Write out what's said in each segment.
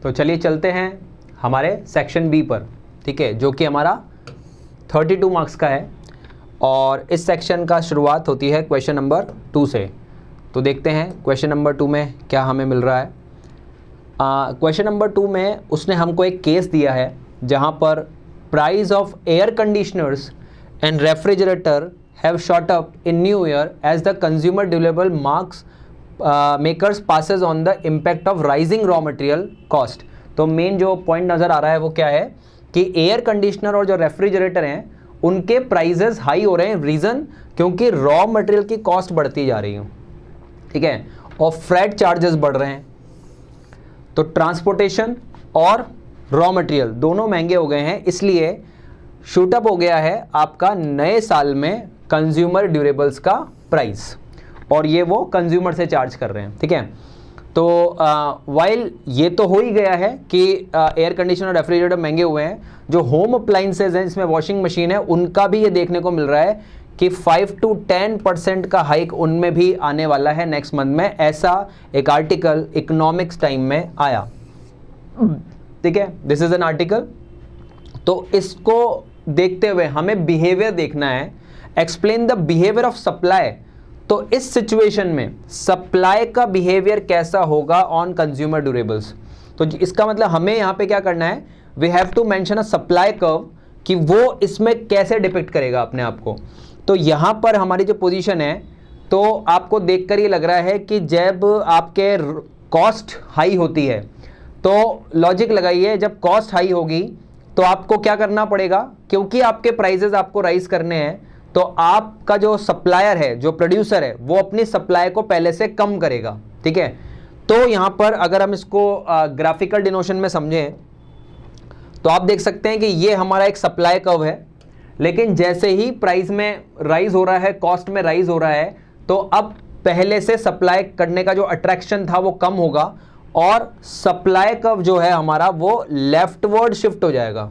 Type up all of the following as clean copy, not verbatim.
तो चलिए चलते हैं हमारे सेक्शन बी पर, ठीक है, जो कि हमारा 32 मार्क्स का है और इस सेक्शन का शुरुआत होती है क्वेश्चन नंबर 2 से। तो देखते हैं क्वेश्चन नंबर 2 में क्या हमें मिल रहा है। क्वेश्चन नंबर 2 में उसने हमको एक केस दिया है जहां पर price of air conditioners and refrigerator have shot up in new year as the consumer durable marks makers passes on the impact of rising raw material cost. तो मेन जो पॉइंट नज़र आ रहा है वो क्या है कि एयर कंडीशनर और जो रेफ्रिजरेटर हैं उनके प्राइजेस हाई हो रहे हैं। रीज़न क्योंकि रॉ मटेरियल की कॉस्ट बढ़ती जा रही है, ठीक है, और फ्रेट चार्जेस बढ़ रहे हैं। तो ट्रांसपोर्टेशन और रॉ मटेरियल दोनों महंगे हो गए हैं, इसलिए शूटअप हो गया है आपका नए साल में कंज्यूमर ड्यूरेबल्स का प्राइस, और ये वो कंज्यूमर से चार्ज कर रहे हैं, ठीक है। तो वाइल ये तो हो ही गया है कि एयर कंडीशनर रेफ्रिजरेटर महंगे हुए हैं, जो होम अप्लाइंसेज हैं जिसमें वॉशिंग मशीन है उनका भी ये देखने को मिल रहा है कि 5 to 10% का हाइक उनमें भी आने वाला है नेक्स्ट मंथ में। ऐसा एक आर्टिकल इकोनॉमिक्स टाइम में आया, ठीक है, दिस इज एन आर्टिकल। तो इसको देखते हुए हमें बिहेवियर देखना है, explain the behaviour of supply. तो इस सिचुएशन में सप्लाई का बिहेवियर कैसा होगा ऑन कंज्यूमर ड्यूरेबल्स। तो इसका मतलब हमें यहाँ पे क्या करना है, we have to mention a supply curve कि वो इसमें कैसे डिपिक्ट करेगा अपने आप को। तो यहाँ पर हमारी जो पोजीशन है, तो आपको देखकर ये लग रहा है कि जब आपके कॉस्ट हाई होती है तो लॉजिक लगाइए, जब कॉस्ट हाई होगी तो आपको क्या करना पड़ेगा, क्योंकि आपके प्राइजेस आपको राइज करने हैं, तो आपका जो सप्लायर है, जो प्रोड्यूसर है, वो अपनी सप्लाई को पहले से कम करेगा, ठीक है। तो यहाँ पर अगर हम इसको ग्राफिकल डिनोशन में समझें तो आप देख सकते हैं कि ये हमारा एक सप्लाई कर्व है, लेकिन जैसे ही प्राइस में राइज हो रहा है, कॉस्ट में राइज हो रहा है, तो अब पहले से सप्लाई करने का जो अट्रैक्शन था वो कम होगा और सप्लाई कर्व जो है हमारा वो लेफ्टवर्ड शिफ्ट हो जाएगा।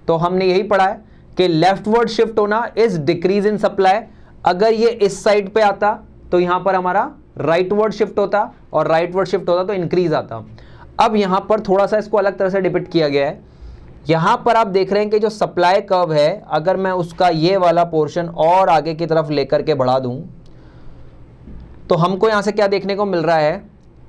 तो हमने यही पढ़ा है कि लेफ्टवर्ड शिफ्ट होना इज डिक्रीज इन सप्लाई। अगर ये इस साइड पे आता तो यहां पर हमारा राइटवर्ड शिफ्ट होता, और राइटवर्ड शिफ्ट होता तो इंक्रीज आता। अब यहां पर थोड़ा सा इसको अलग तरह से डिपिक्ट किया गया है। यहां पर आप देख रहे हैं कि जो सप्लाई कर्व है, अगर मैं उसका ये वाला पोर्शन और आगे की तरफ लेकर के बढ़ा दूं तो हमको यहां से क्या देखने को मिल रहा है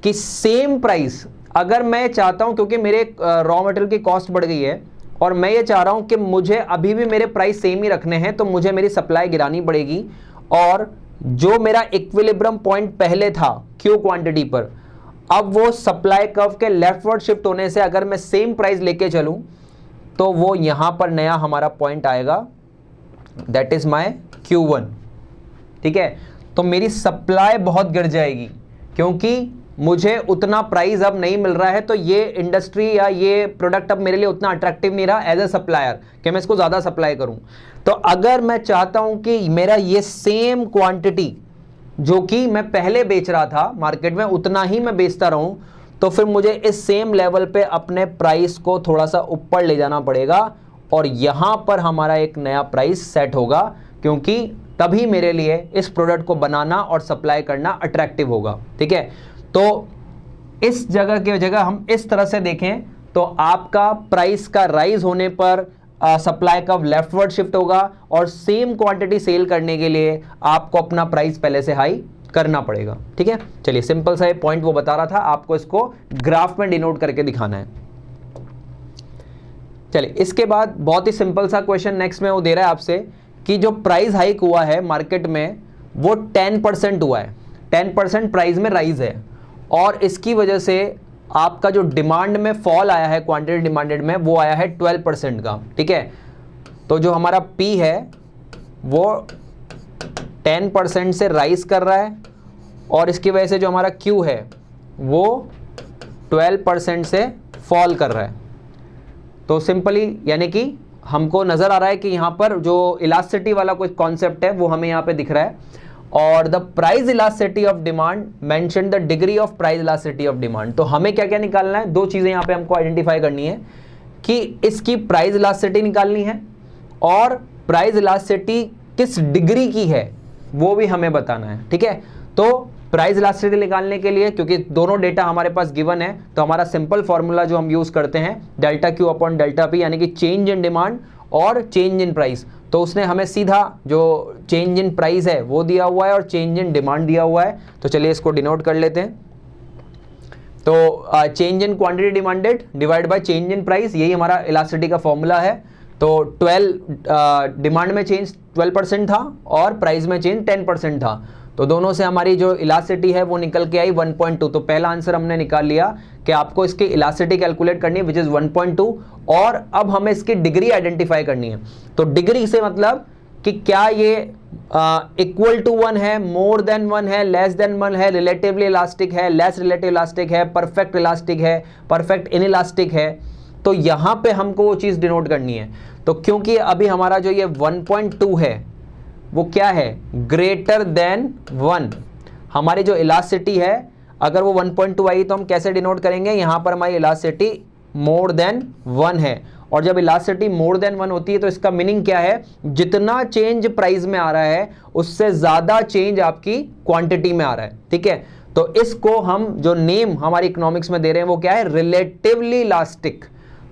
कि सेम प्राइस, अगर मैं चाहता हूं, क्योंकि मेरे रॉ मटेरियल की कॉस्ट बढ़ गई है और मैं ये चाह रहा हूं कि मुझे अभी भी मेरे प्राइस सेम ही रखने हैं, तो मुझे मेरी सप्लाई गिरानी पड़ेगी, और जो मेरा इक्विलिब्रियम पॉइंट पहले था क्यू क्वांटिटी पर, अब वो सप्लाई कर्व के लेफ्टवर्ड शिफ्ट होने से अगर मैं सेम प्राइस लेके चलूं तो वो यहां पर नया हमारा पॉइंट आएगा, दैट इज माय Q1, ठीक है। तो मेरी सप्लाई बहुत गिर जाएगी क्योंकि मुझे उतना प्राइस अब नहीं मिल रहा है, तो ये इंडस्ट्री या ये प्रोडक्ट अब मेरे लिए उतना अट्रैक्टिव नहीं रहा एज ए सप्लायर कि मैं इसको ज़्यादा सप्लाई करूं। तो अगर मैं चाहता हूं कि मेरा ये सेम क्वांटिटी जो कि मैं पहले बेच रहा था मार्केट में उतना ही मैं बेचता रहूं, तो फिर मुझे इस सेम लेवल पे अपने प्राइस को थोड़ा सा ऊपर ले जाना पड़ेगा, और यहां पर हमारा एक नया प्राइस सेट होगा, क्योंकि तभी मेरे लिए इस प्रोडक्ट को बनाना और सप्लाई करना अट्रैक्टिव होगा, ठीक है। तो इस जगह की जगह हम इस तरह से देखें तो आपका प्राइस का राइज होने पर सप्लाई का लेफ्टवर्ड शिफ्ट होगा, और सेम क्वांटिटी सेल करने के लिए आपको अपना प्राइस पहले से हाई करना पड़ेगा, ठीक है। चलिए सिंपल सा पॉइंट वो बता रहा था, आपको इसको ग्राफ में डिनोट करके दिखाना है। चलिए इसके बाद बहुत ही सिंपल सा क्वेश्चन नेक्स्ट में वो दे रहा है आपसे कि जो प्राइस हाइक हुआ है मार्केट में वो 10% हुआ है, 10% प्राइस में राइज है, और इसकी वजह से आपका जो डिमांड में फॉल आया है, क्वांटिटी डिमांडेड में, वो आया है 12% का, ठीक है। तो जो हमारा P है वो 10% से राइज कर रहा है, और इसकी वजह से जो हमारा Q है वो 12% से फॉल कर रहा है। तो सिंपली यानी कि हमको नज़र आ रहा है कि यहाँ पर जो इलास्टिसिटी वाला कोई कॉन्सेप्ट है वो हमें यहाँ पे दिख रहा है, और the price elasticity of demand mention the degree of price elasticity of demand. तो हमें क्या क्या निकालना है, दो चीज़ें यहाँ पे हमको आइडेंटिफाई करनी है कि इसकी प्राइस इलास्टिसिटी निकालनी है, और प्राइस इलास्टिसिटी किस डिग्री की है वो भी हमें बताना है, ठीक है। तो प्राइस इलास्टिसिटी निकालने के लिए, क्योंकि दोनों डेटा हमारे पास गिवन है, तो हमारा सिंपल फॉर्मूला जो हम यूज करते हैं delta Q upon delta P, यानी कि चेंज इन डिमांड और चेंज इन प्राइस। तो उसने हमें सीधा जो चेंज इन प्राइस है वो दिया हुआ है और चेंज इन डिमांड दिया हुआ है, तो चलिए इसको डिनोट कर लेते हैं। तो change in quantity demanded divide by change in price, यही हमारा इलास्टिसिटी का फॉर्मूला है। तो 12 डिमांड में चेंज 12% था और प्राइस में चेंज 10% था, तो दोनों से हमारी जो इलास्टिसिटी है वो निकल के आई 1.2। तो पहला आंसर हमने निकाल लिया कि आपको इसकी इलास्टिसिटी कैलकुलेट करनी है विच इज 1.2, और अब हमें इसकी डिग्री आइडेंटिफाई करनी है। तो डिग्री से मतलब कि क्या ये इक्वल टू 1 है, मोर देन 1 है, लेस देन 1 है, रिलेटिवली इलास्टिक है, लेस रिलेटिव इलास्टिक है, परफेक्ट इलास्टिक है, परफेक्ट इनइलास्टिक है। तो यहां पे हमको वो चीज डिनोट करनी है। तो क्योंकि अभी हमारा जो ये 1.2 है वो क्या है, ग्रेटर देन 1, हमारी जो इलास्टिसिटी है अगर वो 1.2 आई तो हम कैसे डिनोट करेंगे, यहां पर हमारी इलास्टिसिटी मोर देन 1 है, और जब इलास्टिसिटी मोर देन 1 होती है तो इसका मीनिंग क्या है, जितना चेंज प्राइस में आ रहा है उससे ज्यादा चेंज आपकी क्वांटिटी में आ रहा है। ठीक है, तो इसको हम जो नेम हमारी इकोनॉमिक्स में दे रहे हैं वो क्या है, रिलेटिवली इलास्टिक।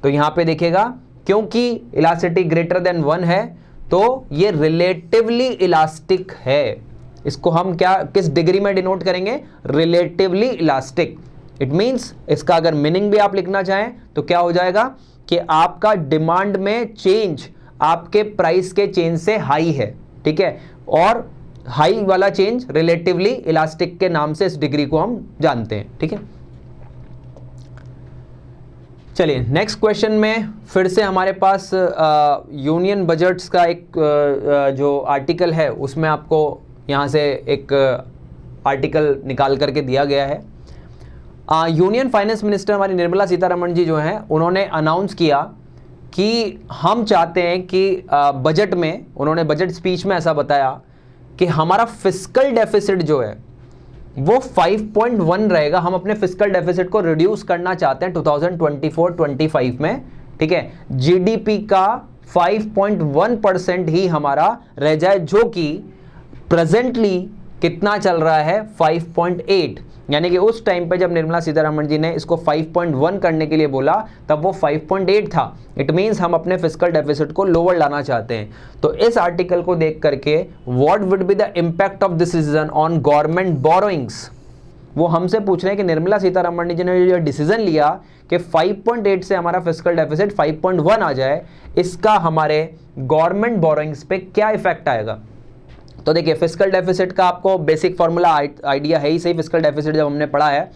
तो यहां पे देखिएगा क्योंकि इलास्टिसिटी ग्रेटर देन 1 है तो ये रिलेटिवली इलास्टिक है। इसको हम क्या किस डिग्री में डिनोट करेंगे, रिलेटिवली इलास्टिक। इट मींस इसका अगर मीनिंग भी आप लिखना चाहें तो क्या हो जाएगा कि आपका डिमांड में चेंज आपके प्राइस के चेंज से हाई है। ठीक है, और हाई वाला चेंज रिलेटिवली इलास्टिक के नाम से इस डिग्री को हम जानते हैं। ठीक है, चलिए नेक्स्ट क्वेश्चन में फिर से हमारे पास यूनियन बजट्स का एक जो आर्टिकल है उसमें आपको यहाँ से एक आर्टिकल निकाल करके दिया गया है। यूनियन फाइनेंस मिनिस्टर हमारी निर्मला सीतारमण जी जो हैं उन्होंने अनाउंस किया कि हम चाहते हैं कि बजट में, उन्होंने बजट स्पीच में ऐसा बताया कि हमारा फिस्कल डेफिसिट जो है वो 5.1 रहेगा। हम अपने फिस्कल डेफिसिट को रिड्यूस करना चाहते हैं 2024-25 में। ठीक है, जीडीपी का 5.1% ही हमारा रह जाए, जो कि प्रेजेंटली कितना चल रहा है 5.8, यानी कि उस टाइम पे जब निर्मला सीतारमण जी ने इसको 5.1 करने के लिए बोला तब वो 5.8 था। इट मींस हम अपने फिस्कल डेफिसिट को लोअर लाना चाहते हैं। तो इस आर्टिकल को देख करके what would be the impact of this decision on government borrowings, वो हमसे पूछ रहे हैं कि निर्मला सीतारमण जी ने जो डिसीजन लिया कि 5.8 से हमारा फिस्कल डेफिसिट 5.1 आ जाए, इसका हमारे गवर्नमेंट बोरोइंग्स पे क्या इफेक्ट आएगा। तो देखिए फिस्कल डेफिसिट का आपको बेसिक फॉर्मूला आइडिया है ही सही। फिस्कल डेफिसिट जब हमने पढ़ा है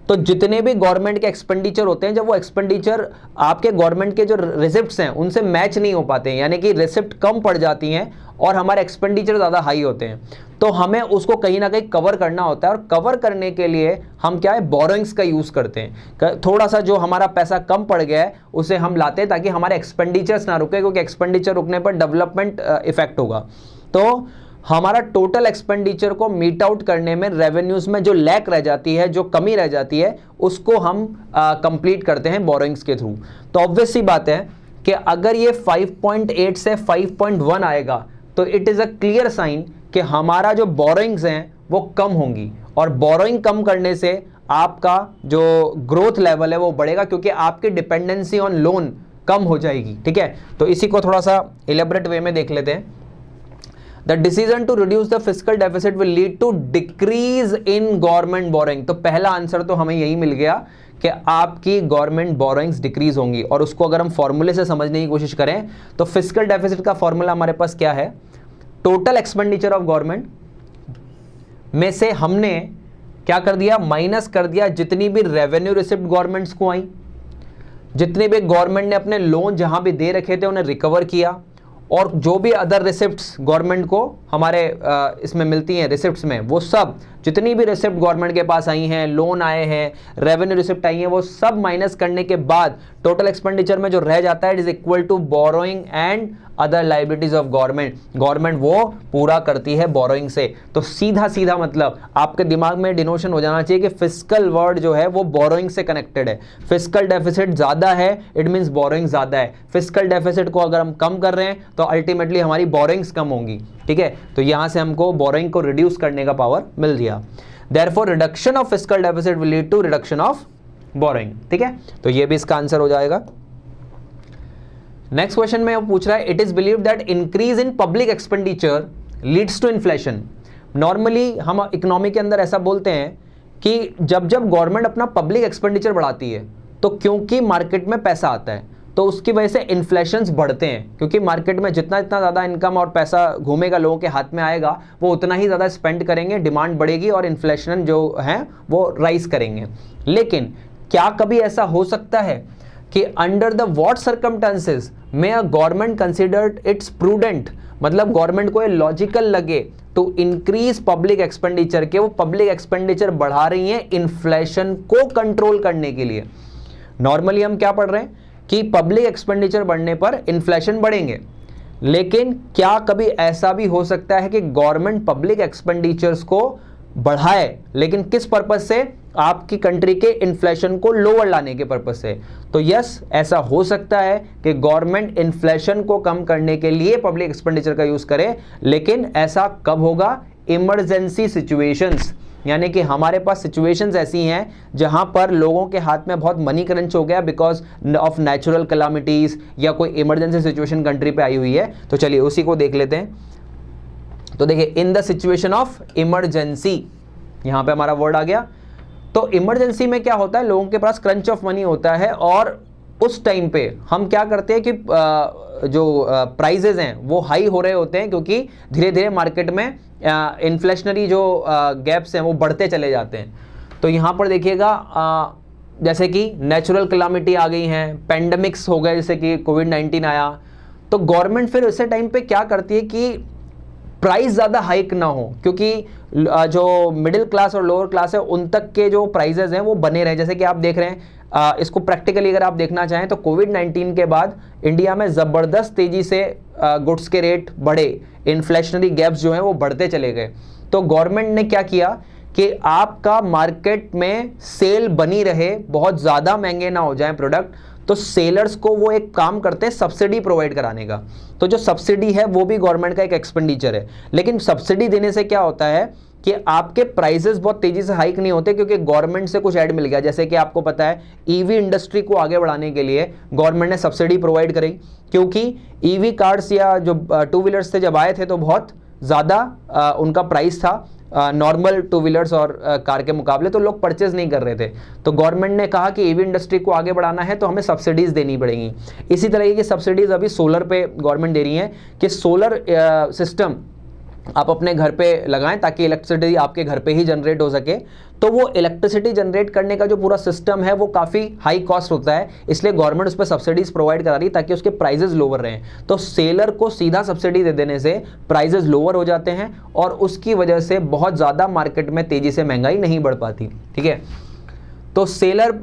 तो जितने भी गवर्नमेंट के एक्सपेंडिचर होते हैं, जब वो एक्सपेंडिचर आपके गवर्नमेंट के जो रिसिप्ट्स हैं उनसे मैच नहीं हो पाते हैं, यानी कि रिसिप्ट कम पड़ जाती हैं और हमारे एक्सपेंडिचर ज़्यादा हाई होते हैं, तो हमें उसको कहीं ना कहीं कवर करना होता है। और कवर करने के लिए हम क्या है, बोरोइंग्स का यूज़ करते हैं। थोड़ा सा जो हमारा पैसा कम पड़ गया है उसे हम लाते हैं ताकि हमारे एक्सपेंडिचर्स ना रुके, क्योंकि एक्सपेंडिचर रुकने पर डेवलपमेंट इफेक्ट होगा। तो हमारा टोटल एक्सपेंडिचर को मीट आउट करने में रेवेन्यूज में जो लैक रह जाती है, जो कमी रह जाती है, उसको हम कंप्लीट करते हैं बोरोइंग्स के थ्रू। तो ऑब्वियस सी बात है कि अगर ये 5.8 से 5.1 आएगा तो it is a clear sign कि हमारा जो बोरोइंग्स हैं वो कम होंगी, और बोरोइंग कम करने से आपका जो ग्रोथ लेवल है वो बढ़ेगा, क्योंकि आपकी डिपेंडेंसी ऑन लोन कम हो जाएगी। ठीक है, तो इसी को थोड़ा सा इलेबरेट वे में देख लेते हैं। The decision to reduce the fiscal deficit will lead to decrease in government borrowing। तो पहला आंसर तो हमें यही मिल गया कि आपकी गवर्नमेंट बोरोइंग्स डिक्रीज होंगी। और उसको अगर हम फॉर्मूले से समझने की कोशिश करें तो फिस्कल डेफिसिट का फॉर्मूला हमारे पास क्या है, टोटल एक्सपेंडिचर ऑफ गवर्नमेंट में से हमने क्या कर दिया, माइनस कर दिया जितनी भी रेवेन्यू रिसिप्ट गवर्नमेंट्स को आई, जितने भी गवर्नमेंट ने अपने लोन जहां भी दे रखे थे उन्हें रिकवर किया, और जो भी अदर रिसिप्ट्स गवर्नमेंट को हमारे इसमें मिलती हैं रिसिप्ट्स में, वो सब जितनी भी रिसिप्ट गवर्नमेंट के पास आई हैं, लोन आए हैं, रेवेन्यू रिसिप्ट आई हैं, वो सब माइनस करने के बाद टोटल एक्सपेंडिचर में जो रह जाता है it is equal to borrowing and other liabilities of government. Government वो पूरा करती है बोरोइंग से। तो सीधा सीधा मतलब आपके दिमाग में डिनोशन हो जाना चाहिए कि फिस्कल वर्ड जो है वो बोरोइंग से कनेक्टेड है। फिस्कल डेफिसिट ज्यादा है इट मींस बोरोइंग ज्यादा है। फिस्कल डेफिसिट को अगर हम कम कर रहे हैं तो अल्टीमेटली हमारी बोरोइंग्स कम होंगी। ठीक है, तो यहां से हमको बोरोइंग को रिड्यूस करने का पावर मिल गया। Therefore reduction of fiscal deficit will lead to reduction of borrowing. ठीक है, तो ये भी इसका आंसर हो जाएगा। नेक्स्ट क्वेश्चन में वो पूछ रहा है, it is believe that increase in public expenditure leads to inflation. Normally हम इकोनॉमी के अंदर ऐसा बोलते हैं कि जब जब गवर्नमेंट अपना पब्लिक एक्सपेंडिचर बढ़ाती है तो क्योंकि मार्केट में पैसा आता है तो उसकी वजह से इन्फ्लेशंस बढ़ते हैं, क्योंकि मार्केट में जितना जितना ज़्यादा इनकम और पैसा घूमेगा, लोगों के हाथ में आएगा, वो उतना ही ज़्यादा स्पेंड करेंगे, डिमांड बढ़ेगी और इन्फ्लेशन जो है वो राइज करेंगे। लेकिन क्या कभी ऐसा हो सकता है कि अंडर द व्हाट सर्कमस्टेंसेस में a government considered it's prudent, मतलब गवर्नमेंट को ये लॉजिकल लगे टू इंक्रीज पब्लिक एक्सपेंडिचर, के वो पब्लिक एक्सपेंडिचर बढ़ा रही हैं इन्फ्लेशन को कंट्रोल करने के लिए। नॉर्मली हम क्या पढ़ रहे हैं कि पब्लिक एक्सपेंडिचर बढ़ने पर इन्फ्लेशन बढ़ेंगे, लेकिन क्या कभी ऐसा भी हो सकता है कि गवर्नमेंट पब्लिक एक्सपेंडिचर्स को बढ़ाए, लेकिन किस पर्पज से? आपकी कंट्री के इन्फ्लेशन को लोअर लाने के पर्पज से। तो यस, ऐसा हो सकता है कि गवर्नमेंट इन्फ्लेशन को कम करने के लिए पब्लिक एक्सपेंडिचर का यूज करे, लेकिन ऐसा कब होगा? इमरजेंसी सिचुएशंस, यानी कि हमारे पास सिचुएशंस ऐसी हैं जहां पर लोगों के हाथ में बहुत मनी क्रंच हो गया बिकॉज ऑफ नेचुरल कैलामिटीज या कोई इमरजेंसी सिचुएशन कंट्री पे आई हुई है। तो चलिए उसी को देख लेते हैं। तो देखिए, in the situation of emergency, यहां पे हमारा वर्ड आ गया। तो इमरजेंसी में क्या होता है? लोगों के पास क्रंच ऑफ मनी होता है और उस टाइम पे हम क्या करते हैं कि जो प्राइजेज हैं वो हाई हो रहे होते हैं, क्योंकि धीरे धीरे मार्केट में इन्फ्लेशनरी जो गैप्स हैं वो बढ़ते चले जाते हैं। तो यहाँ पर देखिएगा, जैसे कि नेचुरल कैलामिटी आ गई हैं, पेंडेमिक्स हो गए, जैसे कि कोविड-19 आया, तो गवर्नमेंट फिर उस टाइम पे क्या करती है कि प्राइस ज़्यादा हाइक ना हो, क्योंकि जो मिडिल क्लास और लोअर क्लास है उन तक के जो प्राइजेज हैं वो बने रहे। जैसे कि आप देख रहे हैं, इसको प्रैक्टिकली अगर आप देखना चाहें तो कोविड-19 के बाद इंडिया में ज़बरदस्त तेज़ी से गुड्स के रेट बढ़े, इन्फ्लेशनरी गैप्स जो हैं वो बढ़ते चले गए। तो गवर्नमेंट ने क्या किया कि आपका मार्केट में सेल बनी रहे, बहुत ज़्यादा महंगे ना हो जाएं प्रोडक्ट, तो सेलर्स को वो एक काम करते हैं सब्सिडी प्रोवाइड कराने का। तो जो सब्सिडी है वो भी गवर्नमेंट का एक एक्सपेंडिचर है, लेकिन सब्सिडी देने से क्या होता है कि आपके प्राइसेस बहुत तेजी से हाइक नहीं होते, क्योंकि गवर्नमेंट से कुछ ऐड मिल गया। जैसे कि आपको पता है, ईवी इंडस्ट्री को आगे बढ़ाने के लिए गवर्नमेंट ने सब्सिडी प्रोवाइड करी, क्योंकि ईवी कार्स या जो टू व्हीलर्स थे जब आए थे तो बहुत ज़्यादा उनका प्राइस था नॉर्मल टू व्हीलर्स और कार के मुकाबले, तो लोग परचेज नहीं कर रहे थे। तो गवर्नमेंट ने कहा कि ईवी इंडस्ट्री को आगे बढ़ाना है तो हमें सब्सिडीज देनी पड़ेंगी। इसी तरह की सब्सिडीज अभी सोलर पे गवर्नमेंट दे रही है कि सोलर सिस्टम आप अपने घर पे लगाएं ताकि इलेक्ट्रिसिटी आपके घर पे ही जनरेट हो सके। तो वो इलेक्ट्रिसिटी जनरेट करने का जो पूरा सिस्टम है वो काफ़ी हाई कॉस्ट होता है, इसलिए गवर्नमेंट उस पर सब्सिडीज प्रोवाइड करा रही है ताकि उसके प्राइजेस लोअर रहें। तो सेलर को सीधा सब्सिडी दे देने से प्राइजेस लोअर हो जाते हैं और उसकी वजह से बहुत ज़्यादा मार्केट में तेज़ी से महंगाई नहीं बढ़ पाती। ठीक है, तो सेलर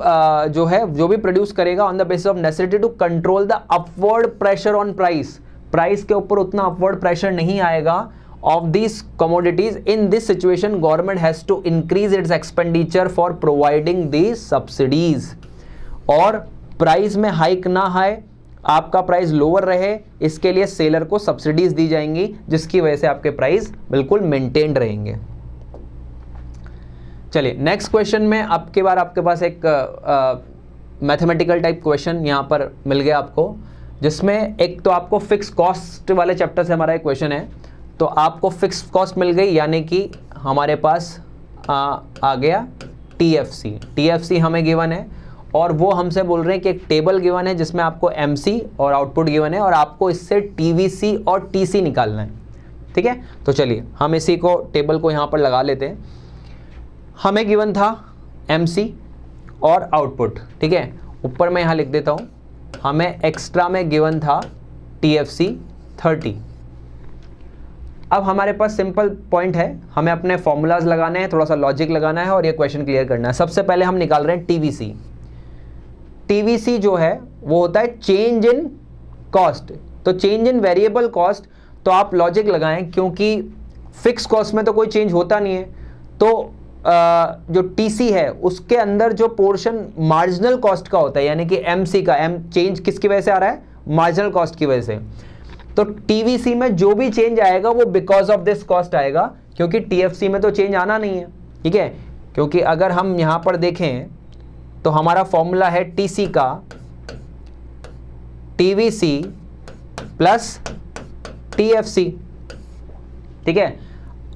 जो है जो भी प्रोड्यूस करेगा on the basis of necessity to control the upward pressure on price के ऊपर उतना अपवर्ड प्रेशर नहीं आएगा of these commodities. In this situation government has to increase its expenditure for providing these subsidies, और price में hike ना आए, आपका प्राइस लोअर रहे, इसके लिए सेलर को सब्सिडीज दी जाएंगी, जिसकी वजह से आपके प्राइस बिल्कुल मेंटेन्ड रहेंगे। चलिए नेक्स्ट क्वेश्चन में आपके बार आपके पास एक मैथमेटिकल टाइप क्वेश्चन यहाँ पर मिल गया आपको, जिसमें एक तो आपको फिक्स कॉस्ट वाले चैप्टर से हमारा एक क्वेश्चन है। तो आपको फिक्स कॉस्ट मिल गई, यानी कि हमारे पास आ गया टीएफसी हमें गिवन है, और वो हमसे बोल रहे हैं कि एक टेबल गिवन है जिसमें आपको एमसी और आउटपुट गिवन है और आपको इससे टीवीसी और टीसी निकालना है। ठीक है, तो चलिए हम इसी को टेबल को यहाँ पर लगा लेते हैं। हमें गिवन था एमसी और आउटपुट। ठीक है, ऊपर मैं यहाँ लिख देता हूँ, हमें एक्स्ट्रा में गिवन था टीएफसी 30। अब हमारे पास सिंपल पॉइंट है, हमें अपने फॉर्मूलाज लगाने हैं, थोड़ा सा लॉजिक लगाना है और ये क्वेश्चन क्लियर करना है। सबसे पहले हम निकाल रहे हैं टीवीसी जो है वो होता है चेंज इन कॉस्ट। तो चेंज इन वेरिएबल कॉस्ट, तो आप लॉजिक लगाएं, क्योंकि फिक्स कॉस्ट में तो कोई चेंज होता नहीं है। तो जो टीसी है उसके अंदर जो पोर्शन मार्जिनल कॉस्ट का होता है, यानी कि एमसी का चेंज किसकी वजह से आ रहा है? मार्जिनल कॉस्ट की वजह से। तो टीवीसी में जो भी चेंज आएगा वो बिकॉज ऑफ दिस कॉस्ट आएगा, क्योंकि टीएफसी में तो चेंज आना नहीं है। ठीक है, क्योंकि अगर हम यहाँ पर देखें तो हमारा फॉर्मूला है टीसी का टीवीसी प्लस टीएफसी। ठीक है,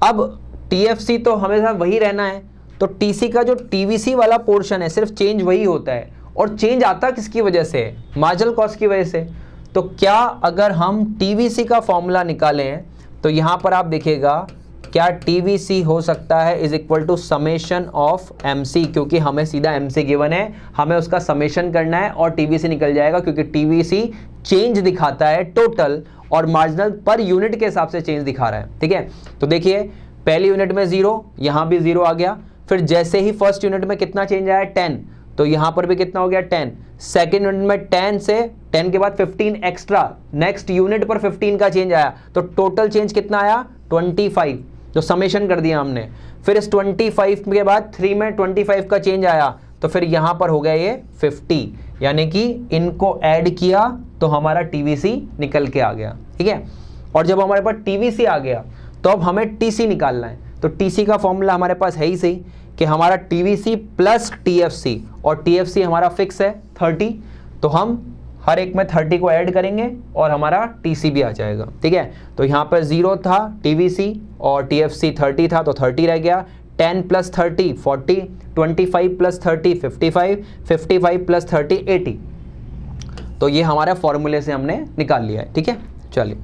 अब टीएफसी तो हमेशा वही रहना है, तो टीसी का जो टीवीसी वाला पोर्शन है सिर्फ चेंज वही होता है, और चेंज आता किसकी वजह से है? मार्जिनल कॉस्ट की वजह से। तो क्या अगर हम टीवीसी का फॉर्मूला निकालें तो यहां पर आप देखिएगा क्या टीवीसी हो सकता है is equal to summation of MC, क्योंकि हमें सीधा एमसी गिवन है, हमें उसका समेशन करना है और टीवीसी निकल जाएगा, क्योंकि टीवीसी चेंज दिखाता है टोटल और मार्जिनल पर यूनिट के हिसाब से चेंज दिखा रहा है। ठीक है, तो देखिए पहली यूनिट में 0, यहां भी 0 आ गया, फिर जैसे ही फर्स्ट यूनिट में कितना चेंज आया 10, तो यहां पर भी कितना हो गया 10, सेकेंड यूनिट में 10 से 10 के बाद 15 एक्स्ट्रा, नेक्स्ट यूनिट पर 15 का चेंज आया, तो टोटल चेंज कितना आया 25, तो समेशन कर दिया हमने। फिर इस 25 के बाद 3 में 25 का चेंज आया, तो फिर यहां पर हो गया ये 50, यानी कि इनको ऐड किया तो हमारा टीवीसी निकल के आ गया। ठीक है, और जब हमारे पास टीवीसी आ गया तो अब हमें टीसी निकालना है, तो टीसी का फॉर्मूला हमारे पास है ही सही कि हमारा टीवीसी प्लस टीएफसी, और टीएफसी हमारा फिक्स है 30, तो हम हर एक में 30 को ऐड करेंगे और हमारा टीसी भी आ जाएगा। ठीक है, तो यहाँ पर 0 था टीवीसी और टीएफसी 30 था, तो 30 रह गया, 10 प्लस 30 40, 25 प्लस 30 55, 55 प्लस 30 80, तो ये हमारे फॉर्मूले से हमने निकाल लिया है। ठीक है, चलिए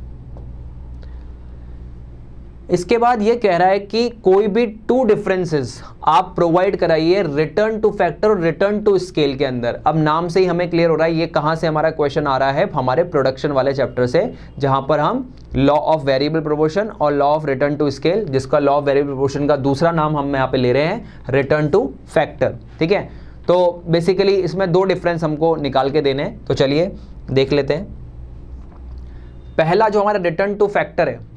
इसके बाद ये कह रहा है कि कोई भी 2 डिफरेंसेस आप प्रोवाइड कराइए रिटर्न टू फैक्टर और रिटर्न टू स्केल के अंदर। अब नाम से ही हमें क्लियर हो रहा है ये कहां से हमारा क्वेश्चन आ रहा है, हमारे प्रोडक्शन वाले चैप्टर से, जहां पर हम लॉ ऑफ वेरिएबल प्रोपोर्शन और law of return to scale, जिसका लॉ ऑफ वेरिएबल प्रोपोर्शन का दूसरा नाम हम यहाँ पे ले रहे हैं रिटर्न टू फैक्टर। ठीक है, तो बेसिकली इसमें 2 डिफरेंस हमको निकाल के देने हैं, तो चलिए देख लेते हैं। पहला जो हमारा रिटर्न टू फैक्टर है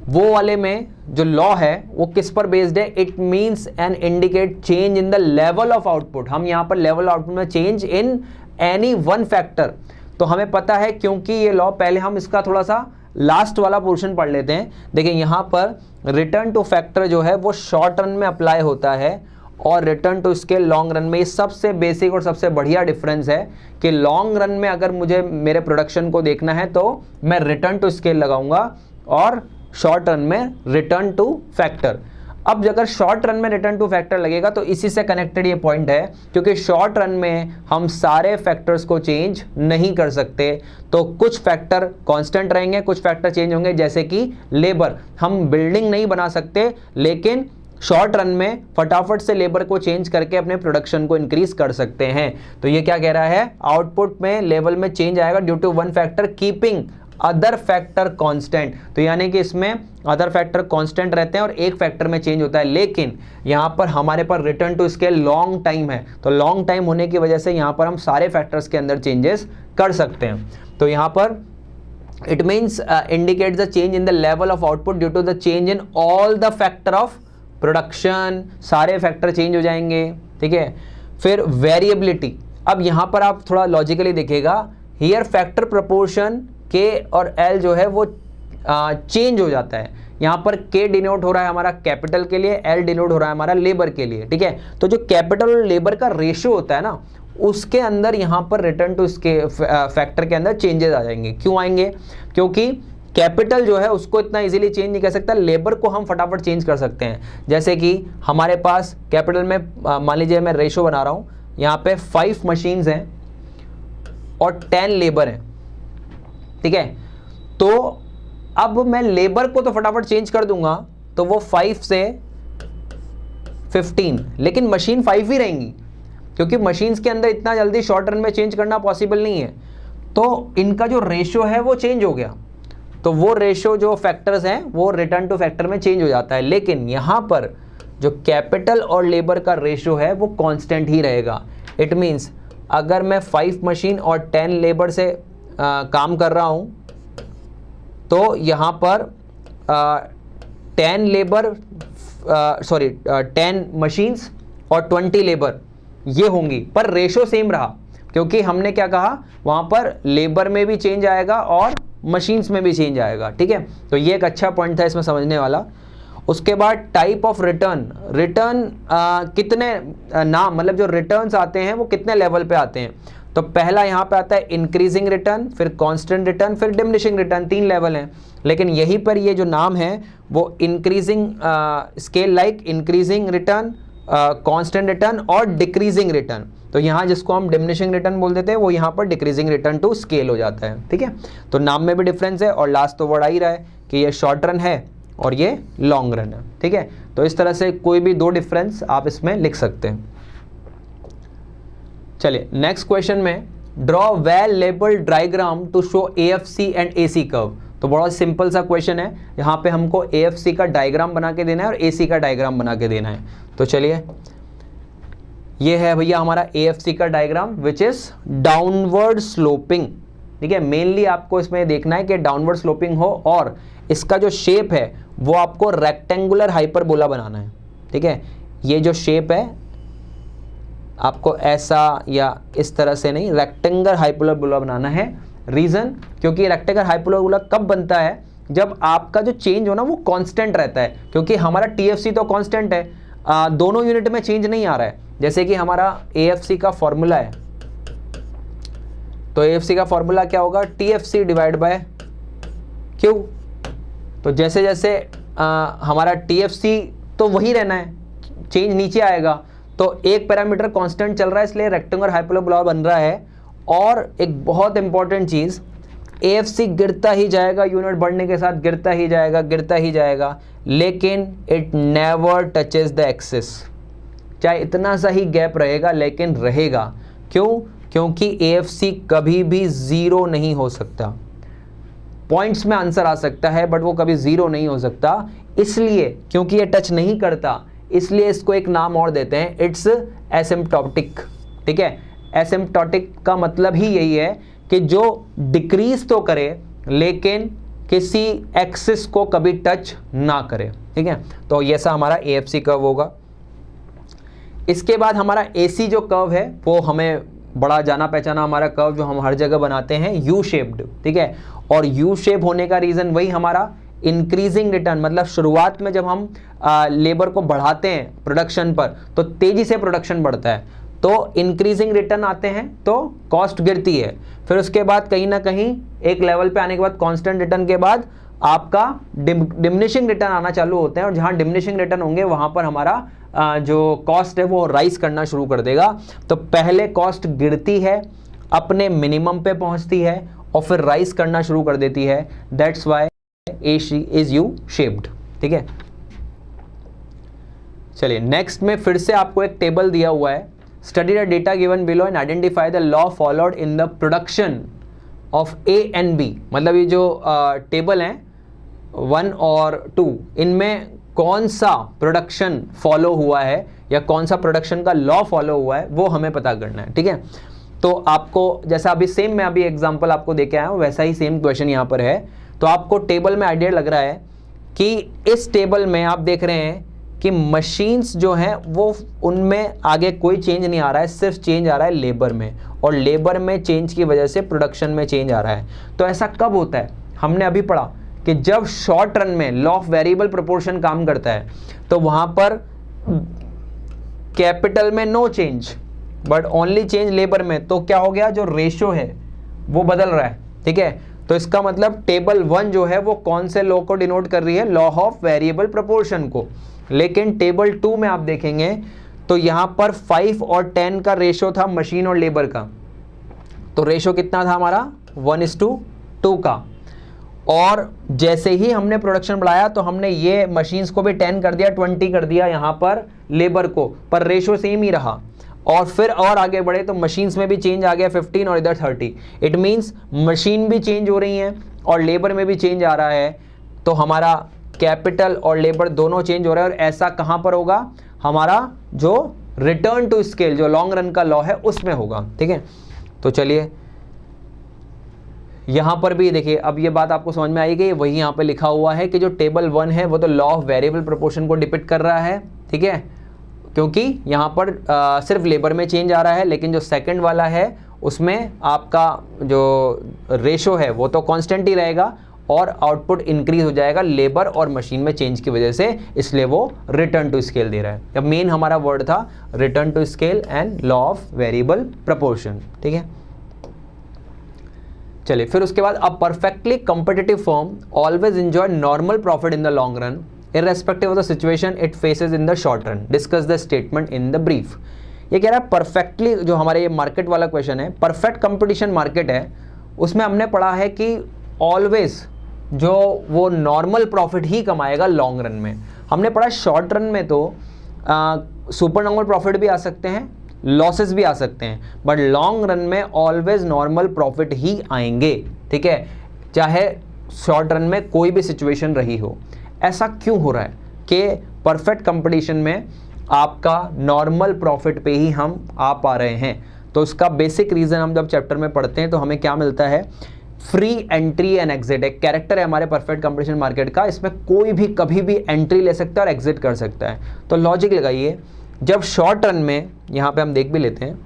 वो वाले में जो लॉ है वो किस पर बेस्ड है? It means and indicate change in the level of output. हम यहां पर लेवल आउटपुट में change in any one factor, तो हमें पता है क्योंकि ये लॉ, पहले हम इसका थोड़ा सा लास्ट वाला पोर्शन पढ़ लेते हैं। देखिए यहां पर रिटर्न टू फैक्टर जो है वो शॉर्ट रन में अप्लाई होता है और return to scale long run में। ये सबसे बेसिक और सबसे बढ़िया डिफरेंस है कि लॉन्ग रन में अगर मुझे मेरे प्रोडक्शन को देखना है तो मैं रिटर्न टू स्केल लगाऊंगा और शॉर्ट रन में रिटर्न टू फैक्टर। अब अगर शॉर्ट रन में रिटर्न टू फैक्टर लगेगा तो इसी से कनेक्टेड ये पॉइंट है, क्योंकि शॉर्ट रन में हम सारे फैक्टर्स को चेंज नहीं कर सकते, तो कुछ फैक्टर कांस्टेंट रहेंगे, कुछ फैक्टर चेंज होंगे, जैसे कि लेबर। हम बिल्डिंग नहीं बना सकते, लेकिन शॉर्ट रन में फटाफट से लेबर को चेंज करके अपने प्रोडक्शन को इंक्रीज कर सकते हैं। तो ये क्या कह रहा है, आउटपुट में लेवल में चेंज आएगा due to one factor keeping other factor constant. तो यानी कि इसमें अदर फैक्टर कांस्टेंट रहते हैं और एक फैक्टर में चेंज होता है, लेकिन यहां पर हमारे पास return to scale long time है, तो लॉन्ग टाइम होने की वजह से यहां पर हम सारे फैक्टर्स के अंदर चेंजेस कर सकते हैं। तो यहां पर it means indicates the change in the level of output due to the change in all the factor of production, सारे फैक्टर चेंज हो जाएंगे। ठीक है, फिर वेरिएबिलिटी। अब यहां पर आप थोड़ा लॉजिकली देखिएगा, हियर फैक्टर प्रोपोर्शन के और एल जो है वो चेंज हो जाता है। यहाँ पर के डिनोट हो रहा है हमारा कैपिटल के लिए, एल डिनोट हो रहा है हमारा लेबर के लिए। ठीक है, तो जो कैपिटल और लेबर का रेशियो होता है ना, उसके अंदर यहाँ पर रिटर्न टू इसके फैक्टर के अंदर चेंजेस आ जाएंगे। क्यों आएंगे? क्योंकि कैपिटल जो है उसको इतना इजीली चेंज नहीं कर सकता, लेबर को हम फटाफट चेंज कर सकते हैं। जैसे कि हमारे पास कैपिटल में मान लीजिए मैं रेशियो बना रहा हूँ, यहाँ पे 5 मशीन्स हैं और 10 लेबर हैं। ठीक है, तो अब मैं लेबर को तो फटाफट चेंज कर दूंगा, तो वो 5 से 15, लेकिन मशीन 5 ही रहेंगी, क्योंकि मशीन्स के अंदर इतना जल्दी शॉर्ट रन में चेंज करना पॉसिबल नहीं है। तो इनका जो रेशियो है वो चेंज हो गया, तो वो रेशियो जो फैक्टर्स हैं वो रिटर्न टू फैक्टर में चेंज हो जाता है। लेकिन यहाँ पर जो कैपिटल और लेबर का रेशियो है वो कांस्टेंट ही रहेगा। इट मीन्स अगर मैं 5 मशीन और 10 लेबर से काम कर रहा हूँ, तो यहाँ पर 10 मशीन्स और 20 लेबर ये होंगी, पर रेशो सेम रहा, क्योंकि हमने क्या कहा, वहाँ पर लेबर में भी चेंज आएगा और मशीन्स में भी चेंज आएगा। ठीक है, तो ये एक अच्छा पॉइंट था इसमें समझने वाला। उसके बाद टाइप ऑफ रिटर्न, रिटर्न कितने नाम, मतलब जो रिटर्न्स आते हैं वो कितने लेवल पे आते हैं। तो पहला यहाँ पे आता है इंक्रीजिंग रिटर्न, फिर कांस्टेंट रिटर्न, फिर डिमिनिशिंग रिटर्न, 3 लेवल हैं। लेकिन यहीं पर ये जो नाम है वो increasing scale, like increasing return, constant return और डिक्रीजिंग रिटर्न। तो यहाँ जिसको हम डिमिनिशिंग रिटर्न बोल देते हैं वो यहाँ पर डिक्रीजिंग रिटर्न टू स्केल हो जाता है, ठीक है। तो नाम में भी डिफरेंस है और लास्ट तो वर्ड आ ही रहा है कि ये शॉर्ट रन है और ये लॉन्ग रन है, ठीक है। तो इस तरह से कोई भी 2 डिफरेंस आप इसमें लिख सकते हैं। चलिए नेक्स्ट क्वेश्चन में, draw well labelled diagram to show AFC and AC curve. तो बहुत सिंपल सा क्वेश्चन है, यहाँ पे हमको AFC का डायग्राम बना के देना है और AC का डायग्राम बना के देना है। तो चलिए ये है भैया हमारा AFC का diagram which is downward sloping, ठीक है। मेनली आपको इसमें देखना है कि डाउनवर्ड स्लोपिंग हो और इसका जो शेप है वो आपको रेक्टेंगुलर हाइपरबोला बनाना है, ठीक है। ये जो शेप है आपको ऐसा या इस तरह से नहीं, रेक्टेंगुलर हाइपरबोला बनाना है। रीजन, क्योंकि रेक्टेंगुलर हाइपरबोला कब बनता है, जब आपका जो चेंज हो ना वो कांस्टेंट रहता है, क्योंकि हमारा TFC तो कांस्टेंट है, दोनों यूनिट में चेंज नहीं आ रहा है। जैसे कि हमारा AFC का फॉर्मूला है, तो AFC का फॉर्मूला क्या होगा, TFC डिवाइड बाय Q। तो जैसे जैसे हमारा TFC तो वही रहना है, चेंज नीचे आएगा। तो एक पैरामीटर कांस्टेंट चल रहा है इसलिए रेक्टेंगुलर हाइपरबोला बन रहा है। और एक बहुत इंपॉर्टेंट चीज़, AFC गिरता ही जाएगा, यूनिट बढ़ने के साथ गिरता ही जाएगा, गिरता ही जाएगा, लेकिन it never touches the axis. चाहे इतना सा ही गैप रहेगा लेकिन रहेगा। क्यों? क्योंकि AFC कभी भी 0 नहीं हो सकता। पॉइंट्स में आंसर आ सकता है बट वो कभी 0 नहीं हो सकता, इसलिए क्योंकि ये टच नहीं करता, इसलिए इसको एक नाम और देते हैं, इट्स एसिम्प्टोटिक, ठीक है। एसिम्प्टोटिक का मतलब ही यही है कि जो डिक्रीज तो करे लेकिन किसी एक्सिस को कभी टच ना करे, ठीक है। तो ऐसा हमारा AFC कर्व होगा। इसके बाद हमारा AC जो कर्व है वो हमें बड़ा जाना पहचाना हमारा कर्व जो हम हर जगह बनाते हैं, यू शेप्ड, ठीक है। और यू शेप होने का रीजन वही हमारा इंक्रीजिंग रिटर्न, मतलब शुरुआत में जब हम लेबर को बढ़ाते हैं प्रोडक्शन पर तो तेजी से प्रोडक्शन बढ़ता है, तो इंक्रीजिंग रिटर्न आते हैं तो कॉस्ट गिरती है। फिर उसके बाद कहीं ना कहीं एक लेवल पे आने के बाद कांस्टेंट रिटर्न के बाद आपका डिमिनिशिंग रिटर्न आना चालू होते हैं, और जहां डिमिनिशिंग रिटर्न होंगे वहां पर हमारा जो कॉस्ट है वो राइज करना शुरू कर देगा। तो पहले कॉस्ट गिरती है, अपने मिनिमम पे पहुंचती है और फिर राइज करना शुरू कर देती है। That's why AC is U shaped, ठीक है। चलिए नेक्स्ट में फिर से आपको एक टेबल दिया हुआ है, study the data given below and identify the law followed in the production of A and B। मतलब ये जो टेबल हैं 1 और 2, इनमें कौन सा प्रोडक्शन फॉलो हुआ है या कौन सा प्रोडक्शन का लॉ फॉलो हुआ है वो हमें पता करना है, ठीक है। तो आपको जैसा अभी सेम मैं अभी एग्जांपल आपको देके आया हूँ वैसा ही सेम क्वेश्चन यहाँ पर है। तो आपको टेबल में आइडिया लग रहा है कि इस टेबल में आप देख रहे हैं कि मशीन्स जो हैं वो उनमें आगे कोई चेंज नहीं आ रहा है, सिर्फ चेंज आ रहा है लेबर में, और लेबर में चेंज की वजह से प्रोडक्शन में चेंज आ रहा है। तो ऐसा कब होता है? हमने अभी पढ़ा कि जब शॉर्ट रन में लॉ ऑफ वेरिएबल प्रोपोर्शन काम करता है तो वहां पर कैपिटल में no change but only change labour में, तो क्या हो गया, जो रेशो है वो बदल रहा है, ठीक है। तो इसका मतलब टेबल 1 जो है वो कौन से लॉ को डिनोट कर रही है, लॉ ऑफ वेरिएबल प्रोपोर्शन को। लेकिन टेबल 2 में आप देखेंगे तो यहां पर 5 और 10 का रेशो था मशीन और लेबर का। तो रेशो कितना था हमारा 1:2 का, और जैसे ही हमने प्रोडक्शन बढ़ाया तो हमने ये मशीन्स को भी 10 कर दिया, 20 कर दिया यहाँ पर लेबर को, पर रेशो सेम ही रहा। और फिर और आगे बढ़े तो मशीन्स में भी चेंज आ गया 15 और इधर 30। इट मीन्स मशीन भी चेंज हो रही हैं और लेबर में भी चेंज आ रहा है। तो हमारा कैपिटल और लेबर दोनों चेंज हो रहा है, और ऐसा कहाँ पर होगा, हमारा जो रिटर्न टू स्केल जो लॉन्ग रन का लॉ है उसमें होगा, ठीक है। तो चलिए यहाँ पर भी देखिए, अब ये बात आपको समझ में आएगी, वही यहाँ पे लिखा हुआ है कि जो टेबल 1 है वो तो लॉ ऑफ वेरिएबल प्रोपोर्शन को डिपिक्ट कर रहा है, ठीक है, क्योंकि यहाँ पर सिर्फ लेबर में चेंज आ रहा है। लेकिन जो सेकंड वाला है उसमें आपका जो रेशो है वो तो कांस्टेंट ही रहेगा, और आउटपुट इंक्रीज हो जाएगा लेबर और मशीन में चेंज की वजह से, इसलिए वो रिटर्न टू स्केल दे रहा है। अब मेन हमारा वर्ड था return to scale and law of variable proportion, ठीक है। चलिए फिर उसके बाद, a perfectly competitive firm always enjoy normal profit in the long run irrespective of the situation it faces in the short run. Discuss the statement in the brief. ये कह रहा है परफेक्टली, जो हमारे ये मार्केट वाला क्वेश्चन है, perfect competition market है, उसमें हमने पढ़ा है कि ऑलवेज जो वो नॉर्मल प्रॉफिट ही कमाएगा लॉन्ग रन में। हमने पढ़ा शॉर्ट रन में तो सुपर नॉर्मल प्रॉफिट भी आ सकते हैं, लॉसेस भी आ सकते हैं, बट लॉन्ग रन में ऑलवेज नॉर्मल प्रॉफिट ही आएंगे, ठीक है, चाहे शॉर्ट रन में कोई भी सिचुएशन रही हो। ऐसा क्यों हो रहा है कि परफेक्ट कंपटीशन में आपका नॉर्मल प्रॉफिट पे ही हम आ पा रहे हैं? तो इसका बेसिक रीज़न हम जब चैप्टर में पढ़ते हैं तो हमें क्या मिलता है, फ्री एंट्री एंड एग्जिट। एक कैरेक्टर है हमारे परफेक्ट कंपटीशन मार्केट का, इसमें कोई भी कभी भी एंट्री ले सकता है और एग्जिट कर सकता है। तो लॉजिक लगाइए, जब शॉर्ट रन में, यहाँ पे हम देख भी लेते हैं,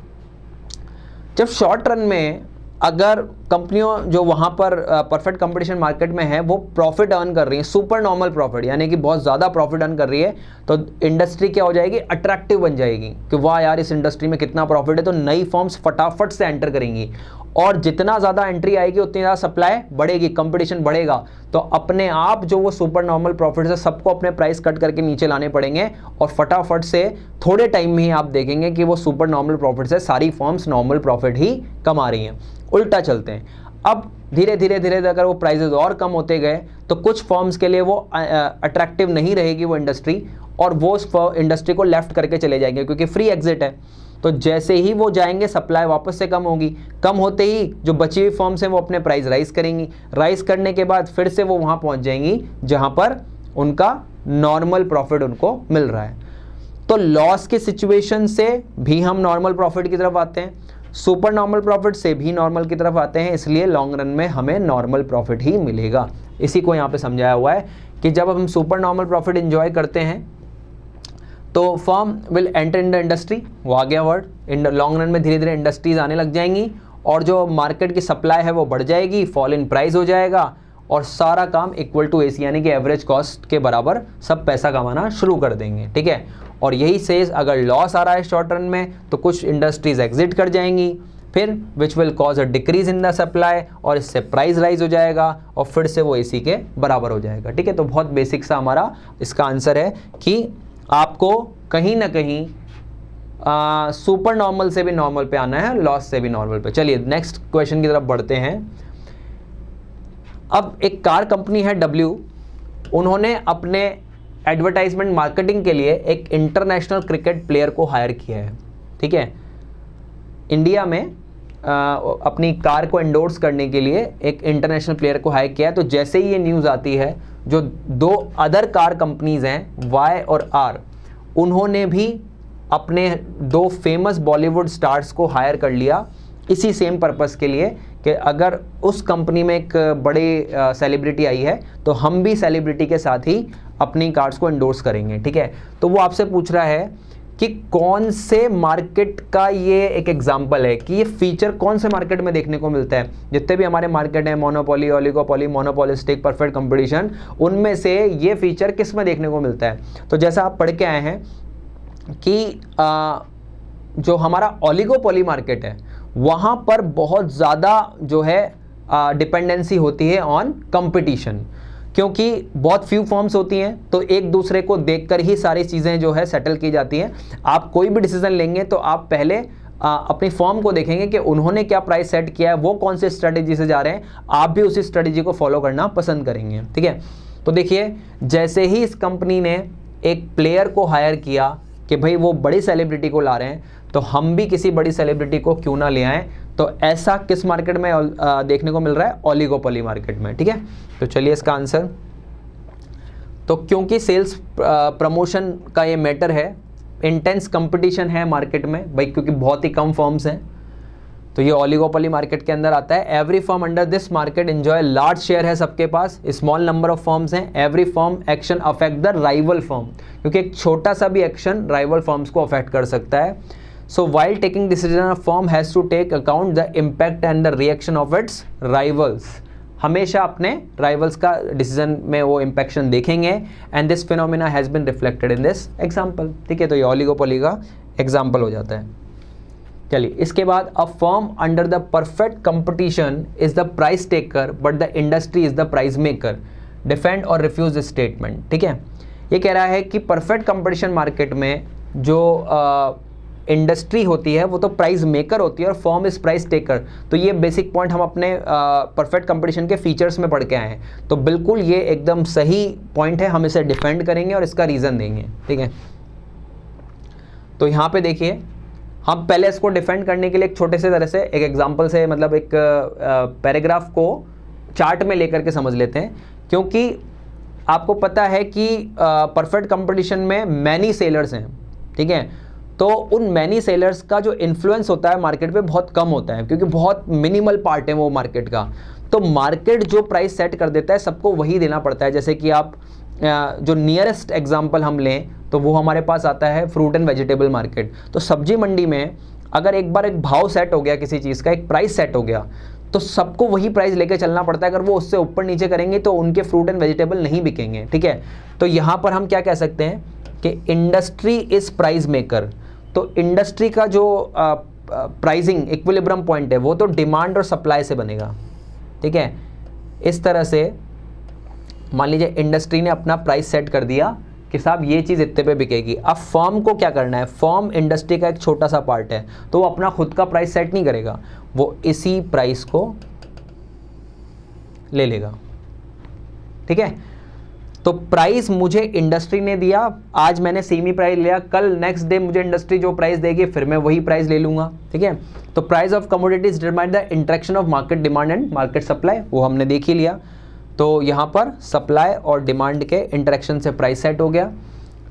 जब शॉर्ट रन में अगर कंपनियों जो वहाँ पर परफेक्ट कंपटीशन मार्केट में है वो प्रॉफिट अर्न कर रही है, सुपर नॉर्मल प्रॉफिट, यानी कि बहुत ज़्यादा प्रॉफिट अर्न कर रही है, तो इंडस्ट्री क्या हो जाएगी, अट्रैक्टिव बन जाएगी कि वाह यार इस इंडस्ट्री में कितना प्रॉफिट है, तो नई फर्म्स फटाफट से एंटर करेंगी और जितना ज़्यादा एंट्री आएगी उतनी ज़्यादा सप्लाई बढ़ेगी, कंपटीशन बढ़ेगा, तो अपने आप जो वो सुपर नॉर्मल प्रॉफिट है सबको अपने प्राइस कट करके नीचे लाने पड़ेंगे और फटाफट से थोड़े टाइम में ही आप देखेंगे कि वो सुपर नॉर्मल प्रॉफिट से सारी फर्म्स नॉर्मल प्रॉफिट ही कमा रही हैं। उल्टा चलते हैं, अब धीरे धीरे अगर वो प्राइजेज और कम होते गए तो कुछ फर्म्स के लिए वो अट्रैक्टिव नहीं रहेगी वो इंडस्ट्री और वो उस इंडस्ट्री को लेफ्ट करके चले जाएंगे क्योंकि फ्री एग्जिट है। तो जैसे ही वो जाएंगे सप्लाई वापस से कम होगी, कम होते ही जो बची हुई फर्म्स हैं वो अपने प्राइस राइज करेंगी, राइज करने के बाद फिर से वो वहाँ पहुँच जाएंगी जहाँ पर उनका नॉर्मल प्रॉफिट उनको मिल रहा है। तो लॉस के सिचुएशन से भी हम नॉर्मल प्रॉफिट की तरफ आते हैं, सुपर नॉर्मल प्रॉफिट से भी नॉर्मल की तरफ आते हैं, इसलिए लॉन्ग रन में हमें नॉर्मल प्रॉफिट ही मिलेगा। इसी को यहाँ पे समझाया हुआ है कि जब हम सुपर नॉर्मल प्रॉफिट एंजॉय करते हैं तो firm will enter in the industry, वो आ गया वर्ड, इन लॉन्ग रन में धीरे धीरे इंडस्ट्रीज आने लग जाएंगी और जो मार्केट की सप्लाई है वो बढ़ जाएगी, फॉल इन प्राइस हो जाएगा और सारा काम इक्वल टू एसी यानी कि एवरेज कॉस्ट के बराबर सब पैसा कमाना शुरू कर देंगे, ठीक है। और यही से अगर लॉस आ रहा है शॉर्ट रन में तो कुछ इंडस्ट्रीज एग्जिट कर जाएंगी, फिर which will cause a decrease in the supply और इससे प्राइस राइज हो जाएगा और फिर से वो एसी के बराबर हो जाएगा, ठीक है। तो बहुत बेसिक सा हमारा इसका आंसर है कि आपको कहीं ना कहीं सुपर नॉर्मल से भी नॉर्मल पे आना है, लॉस से भी नॉर्मल पे। चलिए नेक्स्ट क्वेश्चन की तरफ बढ़ते हैं। अब एक कार कंपनी है W, उन्होंने अपने एडवर्टाइजमेंट मार्केटिंग के लिए एक इंटरनेशनल क्रिकेट प्लेयर को हायर किया है, ठीक है। इंडिया में अपनी कार को एंडोर्स करने के लिए एक इंटरनेशनल प्लेयर को हायर किया है। तो जैसे ही ये न्यूज़ आती है, जो दो अदर कार कंपनीज हैं Y और R, उन्होंने भी अपने दो फेमस बॉलीवुड स्टार्स को हायर कर लिया इसी सेम पर्पस के लिए कि अगर उस कंपनी में एक बड़े सेलिब्रिटी आई है तो हम भी सेलिब्रिटी के साथ ही अपनी कार्स को एंडोर्स करेंगे, ठीक है। तो वो आपसे पूछ रहा है कि कौन से मार्केट का ये एक एग्जाम्पल है कि ये फीचर कौन से मार्केट में देखने को मिलता है। जितने भी हमारे मार्केट हैं, monopoly, oligopoly, monopolistic, perfect competition, उनमें से ये फीचर किस में देखने को मिलता है। तो जैसा आप पढ़ के आए हैं कि जो हमारा ओलिगोपोली मार्केट है वहाँ पर बहुत ज़्यादा जो है डिपेंडेंसी होती है ऑन कंपटीशन, क्योंकि बहुत फ्यू फॉर्म्स होती हैं तो एक दूसरे को देखकर ही सारी चीज़ें जो है सेटल की जाती हैं। आप कोई भी डिसीजन लेंगे तो आप पहले अपनी फॉर्म को देखेंगे कि उन्होंने क्या प्राइस सेट किया है, वो कौन सी स्ट्रेटेजी से जा रहे हैं, आप भी उसी स्ट्रेटेजी को फॉलो करना पसंद करेंगे, ठीक है। तो देखिए, जैसे ही इस कंपनी ने एक प्लेयर को हायर किया कि भाई वो बड़ी सेलिब्रिटी को ला रहे हैं तो हम भी किसी बड़ी सेलिब्रिटी को क्यों ना ले आएँ, तो ऐसा किस मार्केट में देखने को मिल रहा है, ओलिगोपोली मार्केट में, ठीक है। तो चलिए इसका आंसर, तो क्योंकि सेल्स प्रमोशन का ये मैटर है, इंटेंस कंपटीशन है मार्केट में भाई, क्योंकि बहुत ही कम फर्म्स हैं, तो ये ओलिगोपोली मार्केट के अंदर आता है। Every firm under this market enjoy large share है सबके पास, स्मॉल नंबर ऑफ फर्म्स हैं। Every firm action affect the rival firm, क्योंकि एक छोटा सा भी एक्शन राइवल फर्म्स को अफेक्ट कर सकता है। So while taking decision, a firm has to take account the impact and the reaction of its rivals. हमेशा अपने राइवल्स का डिसीजन में वो इम्पैक्शन देखेंगे and this phenomena has been reflected in this example. ठीक है, तो ये ओलिगोपोली का एग्जाम्पल हो जाता है। चलिए इसके बाद a firm under the perfect competition is the price taker but the industry is the price maker, defend और रिफ्यूज दिस स्टेटमेंट। ठीक है, ये कह रहा है कि परफेक्ट कंपटीशन मार्केट में जो इंडस्ट्री होती है वो तो प्राइस मेकर होती है और फर्म इज प्राइस टेकर। तो ये बेसिक पॉइंट हम अपने परफेक्ट कंपटीशन के फीचर्स में पढ़ के आए हैं, तो बिल्कुल ये एकदम सही पॉइंट है, हम इसे डिफेंड करेंगे और इसका रीज़न देंगे। ठीक है, तो यहाँ पे देखिए हम पहले इसको डिफेंड करने के लिए एक छोटे से तरह से एक एग्जांपल से, मतलब एक पैराग्राफ को चार्ट में लेकर के समझ लेते हैं, क्योंकि आपको पता है कि परफेक्ट कंपटीशन में मैनी सेलर्स हैं। ठीक है, तो उन मैनी सेलर्स का जो इन्फ्लुएंस होता है मार्केट पे बहुत कम होता है, क्योंकि बहुत मिनिमल पार्ट है वो मार्केट का। तो मार्केट जो प्राइस सेट कर देता है सबको वही देना पड़ता है। जैसे कि आप जो नियरेस्ट एग्जांपल हम लें तो वो हमारे पास आता है फ्रूट एंड वेजिटेबल मार्केट। तो सब्जी मंडी में अगर एक बार एक भाव सेट हो गया किसी चीज़ का, एक प्राइस सेट हो गया, तो सबको वही प्राइस लेके चलना पड़ता है। अगर वो उससे ऊपर नीचे करेंगे तो उनके फ्रूट एंड वेजिटेबल नहीं बिकेंगे। ठीक है, तो यहाँ पर हम क्या कह सकते हैं कि इंडस्ट्री इज प्राइस मेकर। तो इंडस्ट्री का जो प्राइसिंग इक्विलिब्रियम पॉइंट है वो तो डिमांड और सप्लाई से बनेगा। ठीक है, इस तरह से मान लीजिए इंडस्ट्री ने अपना प्राइस सेट कर दिया कि साहब ये चीज़ इतने पे बिकेगी। अब फर्म को क्या करना है, फर्म इंडस्ट्री का एक छोटा सा पार्ट है, तो वो अपना खुद का प्राइस सेट नहीं करेगा, वो इसी प्राइस को ले लेगा। ठीक है, तो प्राइस मुझे इंडस्ट्री ने दिया, आज मैंने सेमी प्राइस लिया, कल नेक्स्ट डे मुझे इंडस्ट्री जो प्राइस देगी फिर मैं वही प्राइस ले लूँगा। ठीक है, तो price of commodities determine the interaction of market demand and market supply, वो हमने देख ही लिया। तो यहाँ पर सप्लाई और डिमांड के इंटरेक्शन से प्राइस सेट हो गया।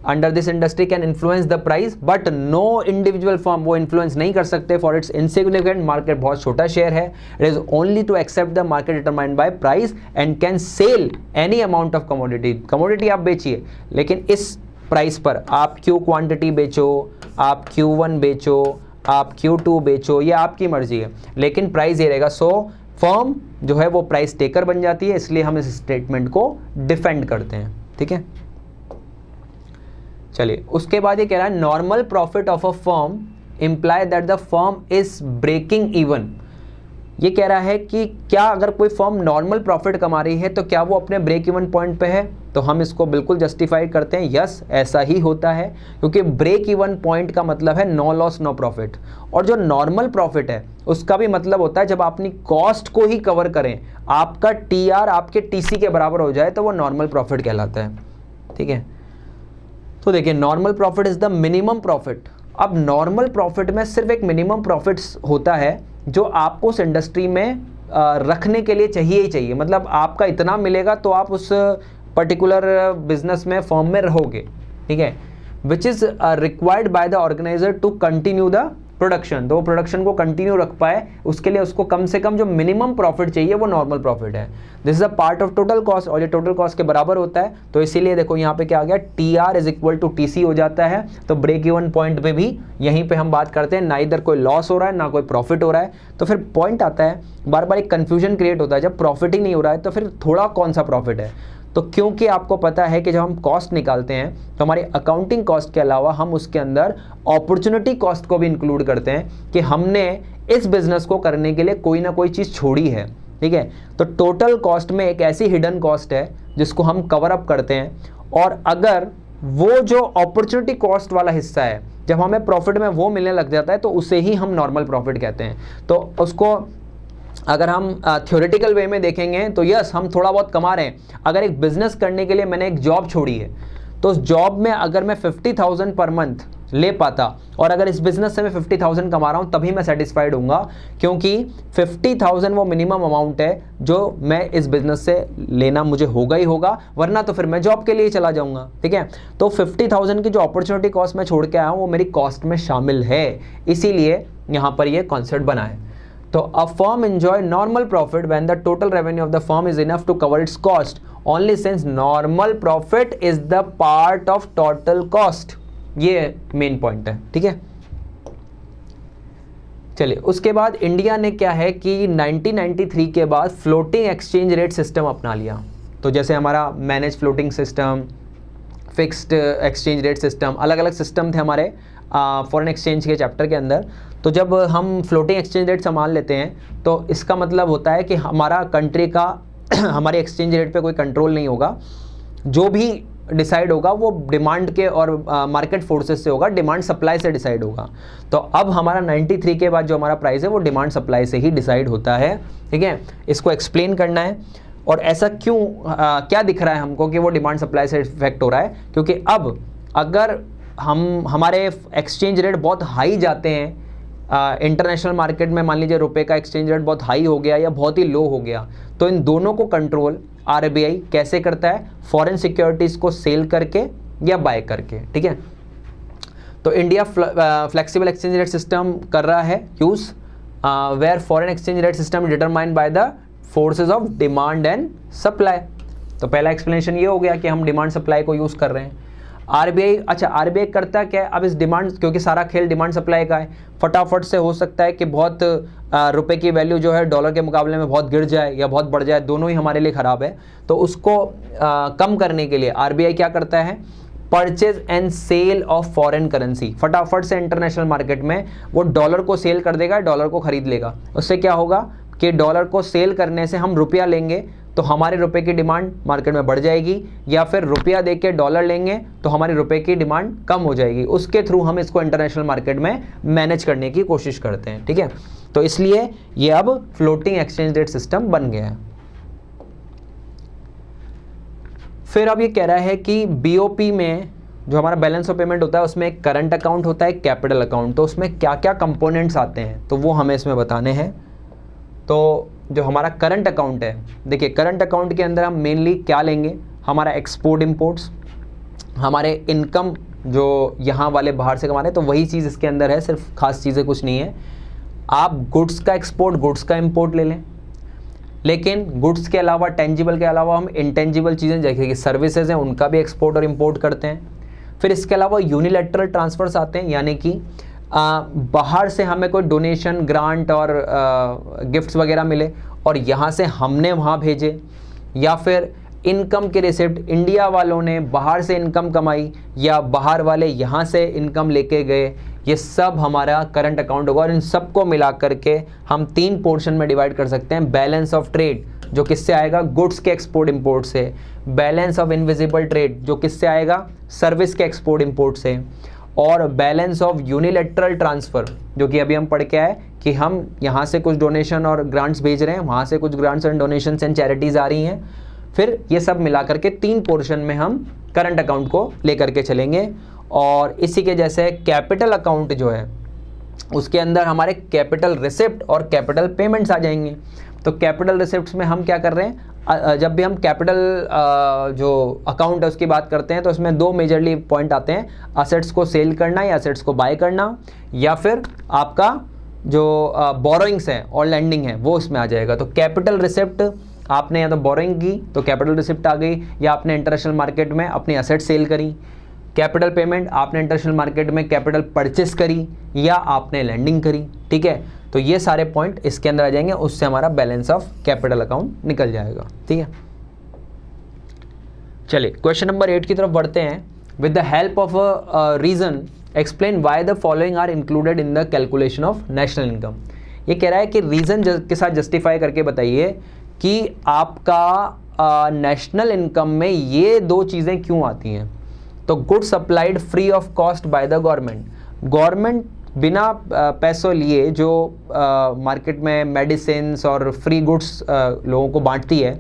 Under this industry can influence the price but no individual firm, वो इन्फ्लुएंस नहीं कर सकते फॉर इट्स इनसिग्निफिकेंट, मार्केट बहुत छोटा शेयर है। It is only to accept the market determined by price and can sell any amount of commodity. Commodity आप बेचिए, लेकिन इस प्राइस पर आप क्यू क्वांटिटी बेचो, आप Q1 बेचो, आप Q2 बेचो, ये आपकी मर्जी है, लेकिन प्राइस ये रहेगा। सो फर्म जो है वो प्राइस टेकर बन जाती है, इसलिए हम इस स्टेटमेंट को डिफेंड करते हैं। ठीक है, चलिए उसके बाद ये कह रहा है normal profit of a firm imply that the firm is breaking even. ये कह रहा है कि क्या अगर कोई फर्म नॉर्मल प्रॉफिट कमा रही है तो क्या वो अपने ब्रेक इवन पॉइंट पे है, तो हम इसको बिल्कुल जस्टिफाई करते हैं, यस ऐसा ही होता है, क्योंकि ब्रेक इवन पॉइंट का मतलब है नो लॉस नो प्रॉफिट, और जो नॉर्मल प्रॉफिट है उसका भी मतलब होता है जब अपनी कॉस्ट को ही कवर करें, आपका TR आपके TC के बराबर हो जाए तो वो नॉर्मल प्रॉफिट कहलाता है। ठीक है, तो देखिए normal profit is the minimum profit. अब नॉर्मल प्रॉफिट में सिर्फ एक मिनिमम प्रॉफिट्स होता है जो आपको उस इंडस्ट्री में रखने के लिए चाहिए ही चाहिए, मतलब आपका इतना मिलेगा तो आप उस पर्टिकुलर बिजनेस में फर्म में रहोगे। ठीक है, which is required by the organiser to continue the production, तो वो प्रोडक्शन को कंटिन्यू रख पाए उसके लिए उसको कम से कम जो मिनिमम प्रॉफिट चाहिए वो नॉर्मल प्रॉफिट है। This is a part of total cost, और ये टोटल कॉस्ट के बराबर होता है, तो इसीलिए देखो यहाँ पे क्या आ गया, TR is equal to TC हो जाता है। तो ब्रेक इवन पॉइंट पे भी यहीं पे हम बात करते हैं, ना इधर कोई लॉस हो रहा है ना कोई प्रॉफिट हो रहा है, तो फिर पॉइंट आता है, बार बार एक कन्फ्यूजन क्रिएट होता है, जब प्रॉफिट ही नहीं हो रहा है तो फिर थोड़ा कौन सा प्रॉफिट है। तो क्योंकि आपको पता है कि जब हम कॉस्ट निकालते हैं तो हमारी अकाउंटिंग कॉस्ट के अलावा हम उसके अंदर अपॉर्चुनिटी कॉस्ट को भी इंक्लूड करते हैं कि हमने इस बिजनेस को करने के लिए कोई ना कोई चीज़ छोड़ी है। ठीक है, तो टोटल कॉस्ट में एक ऐसी हिडन कॉस्ट है जिसको हम कवर अप करते हैं, और अगर वो जो अपॉर्चुनिटी कॉस्ट वाला हिस्सा है जब हमें प्रॉफिट में वो मिलने लग जाता है तो उसे ही हम नॉर्मल प्रॉफिट कहते हैं। तो उसको अगर हम थ्योरेटिकल वे में देखेंगे तो यस हम थोड़ा बहुत कमा रहे हैं। अगर एक बिजनेस करने के लिए मैंने एक जॉब छोड़ी है तो उस जॉब में अगर मैं 50,000 पर मंथ ले पाता और अगर इस बिजनेस से मैं 50,000 कमा रहा हूं तभी मैं सेटिस्फाइड होऊंगा, क्योंकि 50,000 वो मिनिमम अमाउंट है जो मैं इस बिजनेस से लेना मुझे होगा ही होगा, वरना तो फिर मैं जॉब के लिए चला जाऊंगा। ठीक है, तो 50,000 की जो अपॉर्चुनिटी कॉस्ट मैं छोड़ के आया हूं वो मेरी कॉस्ट में शामिल है, इसीलिए यहां पर ये कॉन्सेप्ट बना है। तो a firm enjoy normal profit when the total revenue of the firm is enough to cover its cost only since normal profit is the part of total cost. ये मेन पॉइंट है। ठीक है, चलिए, उसके बाद इंडिया ने क्या है कि 1993 के बाद फ्लोटिंग एक्सचेंज रेट सिस्टम अपना लिया। तो जैसे हमारा manage floating system, fixed exchange rate system, अलग अलग सिस्टम थे हमारे फॉरेन एक्सचेंज के चैप्टर के अंदर। तो जब हम फ्लोटिंग एक्सचेंज रेट संभाल लेते हैं तो इसका मतलब होता है कि हमारा कंट्री का हमारे एक्सचेंज रेट पे कोई कंट्रोल नहीं होगा, जो भी डिसाइड होगा वो डिमांड के और मार्केट फोर्सेस से होगा, डिमांड सप्लाई से डिसाइड होगा। तो अब हमारा 93 के बाद जो हमारा प्राइस है वो डिमांड सप्लाई से ही डिसाइड होता है, ठीक है। इसको एक्सप्लेन करना है। और ऐसा क्यों, क्या दिख रहा है हमको कि वो डिमांड सप्लाई से इफेक्ट हो रहा है, क्योंकि अब अगर हमारे एक्सचेंज रेट बहुत हाई जाते हैं इंटरनेशनल मार्केट में, मान लीजिए रुपए का एक्सचेंज रेट बहुत हाई हो गया या बहुत ही लो हो गया, तो इन दोनों को कंट्रोल आरबीआई कैसे करता है, फॉरेन सिक्योरिटीज़ को सेल करके या बाय करके, ठीक है। तो India flexible exchange rate system कर रहा है use, where foreign exchange rate system determined by the forces of demand and supply. तो पहला एक्सप्लेनेशन ये हो गया कि हम डिमांड सप्लाई को यूज़ कर रहे हैं। आरबीआई, अच्छा आरबीआई करता क्या है अब इस डिमांड, क्योंकि सारा खेल डिमांड सप्लाई का है, फटाफट से हो सकता है कि बहुत रुपए की वैल्यू जो है डॉलर के मुकाबले में बहुत गिर जाए या बहुत बढ़ जाए, दोनों ही हमारे लिए ख़राब है। तो उसको कम करने के लिए आरबीआई क्या करता है, purchase and sale of foreign currency, फटाफट से इंटरनेशनल मार्केट में वो डॉलर को सेल कर देगा, डॉलर को खरीद लेगा। उससे क्या होगा कि डॉलर को सेल करने से हम रुपया लेंगे तो हमारे रुपए की डिमांड मार्केट में बढ़ जाएगी, या फिर रुपया दे के डॉलर लेंगे तो हमारे रुपए की डिमांड कम हो जाएगी। उसके थ्रू हम इसको इंटरनेशनल मार्केट में मैनेज करने की कोशिश करते हैं, ठीक है। तो इसलिए ये अब फ्लोटिंग एक्सचेंज रेट सिस्टम बन गया है। फिर अब ये कह रहा है कि बीओपी में जो हमारा बैलेंस ऑफ पेमेंट होता है उसमें एक करंट अकाउंट होता है, कैपिटल अकाउंट। तो उसमें क्या क्या कंपोनेंट्स आते हैं तो वो हमें इसमें बताने हैं। तो जो हमारा करंट अकाउंट है, देखिए करंट अकाउंट के अंदर हम मेनली क्या लेंगे, हमारा एक्सपोर्ट इंपोर्ट्स, हमारे इनकम जो यहाँ वाले बाहर से कमा रहे हैं, तो वही चीज़ इसके अंदर है, सिर्फ खास चीज़ें कुछ नहीं है। आप गुड्स का एक्सपोर्ट, गुड्स का इंपोर्ट ले लें, लेकिन गुड्स के अलावा, टेंजिबल के अलावा हम इंटेंजिबल चीज़ें जैसे कि सर्विसेज हैं उनका भी एक्सपोर्ट और इंपोर्ट करते हैं। फिर इसके अलावा यूनिलैटरल ट्रांसफर्स आते हैं, यानी कि बाहर से हमें कोई डोनेशन, ग्रांट और गिफ्ट्स वगैरह मिले और यहाँ से हमने वहाँ भेजे, या फिर इनकम के रिसिप्ट, इंडिया वालों ने बाहर से इनकम कमाई या बाहर वाले यहाँ से इनकम लेके गए, ये सब हमारा करंट अकाउंट होगा। और इन सबको मिला करके हम 3 पोर्शन में डिवाइड कर सकते हैं। बैलेंस ऑफ ट्रेड जो किससे आएगा, गुड्स के एक्सपोर्ट इंपोर्ट से। बैलेंस ऑफ इनविजिबल ट्रेड जो किससे आएगा, सर्विस के एक्सपोर्ट इंपोर्ट से। और बैलेंस ऑफ यूनिलैटरल ट्रांसफ़र जो कि अभी हम पढ़ के आए कि हम यहाँ से कुछ डोनेशन और ग्रांट्स भेज रहे हैं, वहाँ से कुछ grants and donations and charities आ रही हैं। फिर ये सब मिला करके 3 पोर्शन में हम करंट अकाउंट को लेकर के चलेंगे। और इसी के जैसे कैपिटल अकाउंट जो है उसके अंदर हमारे कैपिटल रिसिप्ट और कैपिटल पेमेंट्स आ जाएंगे। तो कैपिटल रिसिप्ट्स में हम क्या कर रहे हैं, जब भी हम कैपिटल जो अकाउंट है उसकी बात करते हैं तो इसमें 2 मेजरली पॉइंट आते हैं, असेट्स को सेल करना या असेट्स को बाय करना, या फिर आपका जो बोरोइंग्स है और लैंडिंग है वो इसमें आ जाएगा। तो कैपिटल रिसिप्ट आपने या तो बोरोइंग की तो कैपिटल रिसिप्ट आ गई, या आपने इंटरनेशनल मार्केट में अपनी असेट सेल करी। कैपिटल पेमेंट आपने इंटरनेशनल मार्केट में कैपिटल परचेस करी या आपने लैंडिंग करी, ठीक है। तो ये सारे पॉइंट इसके अंदर आ जाएंगे, उससे हमारा बैलेंस ऑफ कैपिटल अकाउंट निकल जाएगा, ठीक है। चलिए क्वेश्चन नंबर 8 की तरफ बढ़ते हैं। With the help of a reason explain why the following are included in the calculation of national income. ये कह रहा है कि रीजन के साथ जस्टिफाई करके बताइए कि आपका नेशनल इनकम में ये 2 चीज़ें क्यों आती हैं। तो good supplied free of cost by the government, government बिना पैसों लिए जो मार्केट में मेडिसिन्स और फ्री गुड्स लोगों को बांटती है,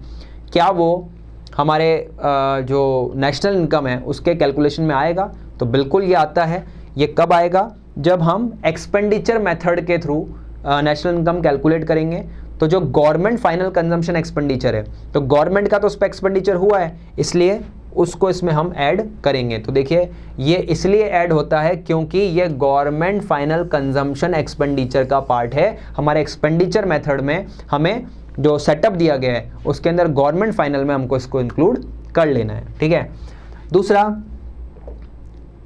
क्या वो हमारे जो नेशनल इनकम है उसके कैलकुलेशन में आएगा? तो बिल्कुल ये आता है। ये कब आएगा? जब हम एक्सपेंडिचर मेथड के थ्रू नेशनल इनकम कैलकुलेट करेंगे। तो जो गवर्नमेंट फाइनल कंजम्पशन एक्सपेंडिचर है, तो गवर्नमेंट का तो उस पर एक्सपेंडिचर हुआ है, इसलिए उसको इसमें हम ऐड करेंगे। तो देखिए ये इसलिए ऐड होता है क्योंकि ये गवर्नमेंट फाइनल कंजम्पशन एक्सपेंडिचर का पार्ट है। हमारे एक्सपेंडिचर मेथड में हमें जो सेटअप दिया गया है उसके अंदर गवर्नमेंट फाइनल में हमको इसको इंक्लूड कर लेना है, ठीक है। दूसरा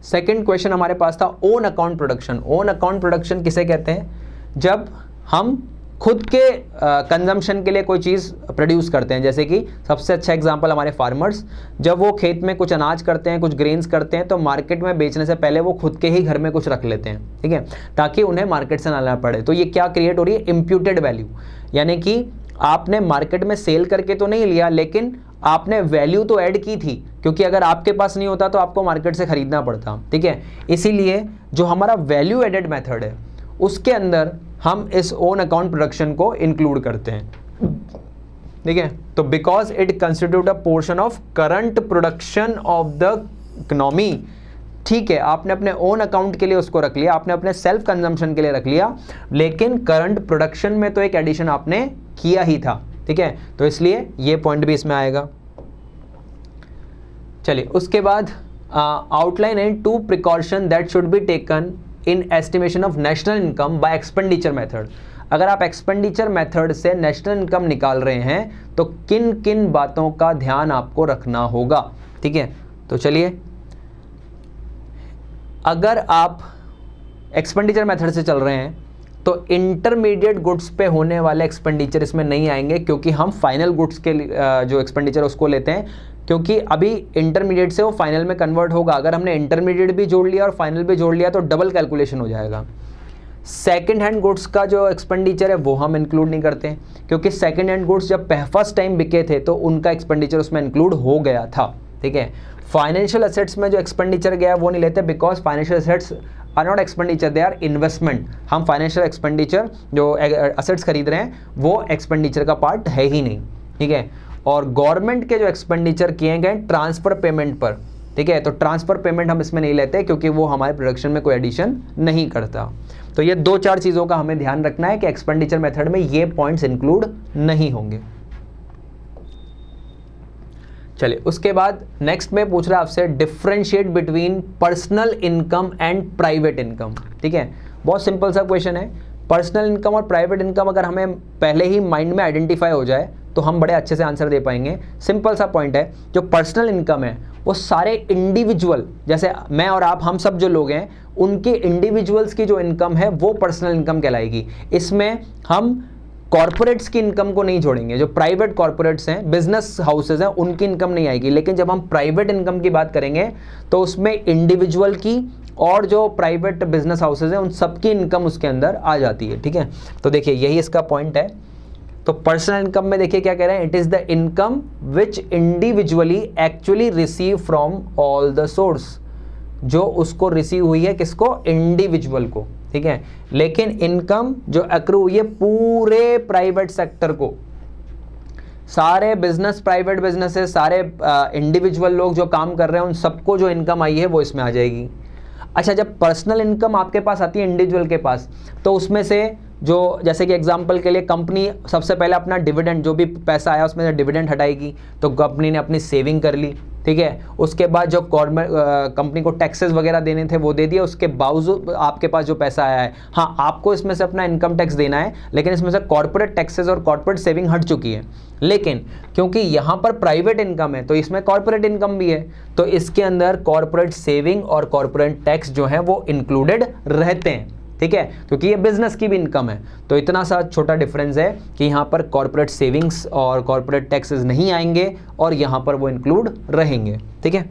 सेकंड क्वेश्चन हमारे पास था own account production. Own account production किसे कहते हैं? जब हम खुद के कंजम्पशन के लिए कोई चीज़ प्रोड्यूस करते हैं, जैसे कि सबसे अच्छा एग्जांपल हमारे फार्मर्स, जब वो खेत में कुछ अनाज करते हैं, कुछ ग्रेन्स करते हैं, तो मार्केट में बेचने से पहले वो खुद के ही घर में कुछ रख लेते हैं, ठीक है, ताकि उन्हें मार्केट से ना लाना पड़े। तो ये क्या क्रिएट हो रही है, इम्प्यूटेड वैल्यू, यानी कि आपने मार्केट में सेल करके तो नहीं लिया, लेकिन आपने वैल्यू तो ऐड की थी, क्योंकि अगर आपके पास नहीं होता तो आपको मार्केट से खरीदना पड़ता, ठीक है। इसीलिए जो हमारा वैल्यू एडेड मेथड है उसके अंदर हम इस ओन अकाउंट प्रोडक्शन को इंक्लूड करते हैं, ठीक है। तो because it constitute a portion of current production of the economy, ठीक है, आपने अपने ओन अकाउंट के लिए उसको रख लिया, आपने अपने सेल्फ कंजम्पशन के लिए रख लिया, लेकिन करंट प्रोडक्शन में तो एक एडिशन आपने किया ही था, ठीक है। तो इसलिए ये पॉइंट भी इसमें आएगा। चलिए उसके बाद outline in 2 precaution that should be taken in estimation of national income by expenditure method. अगर आप एक्सपेंडिचर मेथड से नेशनल इनकम निकाल रहे हैं तो किन किन बातों का ध्यान आपको रखना होगा, ठीक है। तो चलिए, अगर आप एक्सपेंडिचर मेथड से चल रहे हैं तो इंटरमीडिएट गुड्स पे होने वाले एक्सपेंडिचर इसमें नहीं आएंगे, क्योंकि हम फाइनल गुड्स के जो एक्सपेंडिचर उसको लेते हैं, क्योंकि अभी इंटरमीडिएट से वो फाइनल में कन्वर्ट होगा। अगर हमने इंटरमीडिएट भी जोड़ लिया और फाइनल भी जोड़ लिया तो डबल कैलकुलेशन हो जाएगा। सेकंड हैंड गुड्स का जो एक्सपेंडिचर है वो हम इंक्लूड नहीं करते हैं, क्योंकि सेकंड हैंड गुड्स जब फर्स्ट टाइम बिके थे तो उनका एक्सपेंडिचर उसमें इंक्लूड हो गया था, ठीक है। फाइनेंशियल एसेट्स में जो एक्सपेंडिचर गया वो नहीं लेते, because financial assets are not expenditure, they are investment. हम फाइनेंशियल एक्सपेंडिचर जो एसेट्स खरीद रहे हैं वो एक्सपेंडिचर का पार्ट है ही नहीं, ठीक है। और गवर्नमेंट के जो एक्सपेंडिचर किए गए ट्रांसफर पेमेंट पर, ठीक है, तो ट्रांसफर पेमेंट हम इसमें नहीं लेते, क्योंकि वो हमारे प्रोडक्शन में कोई एडिशन नहीं करता। तो ये 2-4 चीज़ों का हमें ध्यान रखना है कि एक्सपेंडिचर मेथड में ये पॉइंट्स इंक्लूड नहीं होंगे। चलिए उसके बाद नेक्स्ट में पूछ रहा है आपसे differentiate between personal income and private income, ठीक है। बहुत सिंपल सा क्वेश्चन है। पर्सनल इनकम और प्राइवेट इनकम अगर हमें पहले ही माइंड में आइडेंटिफाई हो जाए तो हम बड़े अच्छे से आंसर दे पाएंगे। सिंपल सा पॉइंट है, जो पर्सनल इनकम है वो सारे इंडिविजुअल, जैसे मैं और आप, हम सब जो लोग हैं, उनके इंडिविजुअल्स की जो इनकम है वो पर्सनल इनकम कहलाएगी। इसमें हम कॉर्पोरेट्स की इनकम को नहीं जोड़ेंगे। जो प्राइवेट कॉर्पोरेट्स हैं, बिजनेस हाउसेज हैं, उनकी इनकम नहीं आएगी। लेकिन जब हम प्राइवेट इनकम की बात करेंगे तो उसमें इंडिविजुअल की और जो प्राइवेट बिजनेस हाउसेज हैं उन सबकी इनकम उसके अंदर आ जाती है, ठीक है। तो देखिए यही इसका पॉइंट है। तो पर्सनल इनकम में देखिए क्या कह रहे हैं, it is the income which individually actually receive from all the source, जो उसको रिसीव हुई है किसको, इंडिविजुअल को, ठीक है। लेकिन इनकम जो अक्रू हुई है पूरे प्राइवेट सेक्टर को, सारे बिजनेस, प्राइवेट बिजनेसेस, सारे इंडिविजुअल लोग जो काम कर रहे हैं उन सबको जो इनकम आई है वो इसमें आ जाएगी। अच्छा, जब पर्सनल इनकम आपके पास आती है इंडिविजुअल के पास, तो उसमें से जो, जैसे कि एग्जांपल के लिए कंपनी सबसे पहले अपना डिविडेंड, जो भी पैसा आया उसमें से डिविडेंड हटाएगी, तो कंपनी ने अपनी सेविंग कर ली, ठीक है। उसके बाद जो गवर्नमेंट कंपनी को टैक्सेस वगैरह देने थे वो दे दिए, उसके बावजूद आपके पास जो पैसा आया है, हाँ आपको इसमें से अपना इनकम टैक्स देना है, लेकिन इसमें से कॉर्पोरेट टैक्सेस और कॉर्पोरेट सेविंग हट चुकी है। लेकिन क्योंकि यहाँ पर प्राइवेट इनकम है तो इसमें कॉर्पोरेट इनकम भी है, तो इसके अंदर कॉर्पोरेट सेविंग और कॉर्पोरेट टैक्स जो है वो इंक्लूडेड रहते हैं, ठीक है, क्योंकि ये बिजनेस की भी इनकम है। तो इतना सा छोटा डिफरेंस है कि यहाँ पर कॉर्पोरेट सेविंग्स और कॉर्पोरेट टैक्सेस नहीं आएंगे और यहाँ पर वो इंक्लूड रहेंगे, ठीक है।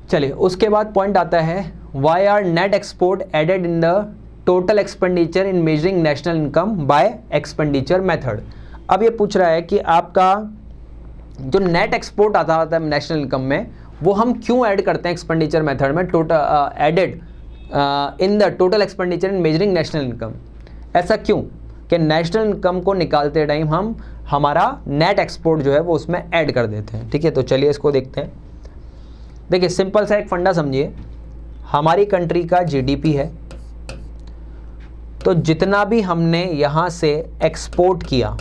चलिए उसके बाद पॉइंट आता है, why are net export added in the total expenditure in measuring national income by expenditure method. अब ये पूछ रहा है कि आपका जो नेट एक्सपोर्ट आता है नेशनल इनकम में, वो हम क्यों ऐड करते हैं एक्सपेंडिचर मेथड में, total added in the total expenditure in measuring national income. ऐसा क्यों कि नेशनल इनकम को निकालते टाइम हम हमारा नेट एक्सपोर्ट जो है वो उसमें ऐड कर देते हैं, ठीक है। तो चलिए इसको देखते हैं। देखिए सिंपल सा एक फंडा समझिए, हमारी कंट्री का जीडीपी है, तो जितना भी हमने यहाँ से एक्सपोर्ट किया,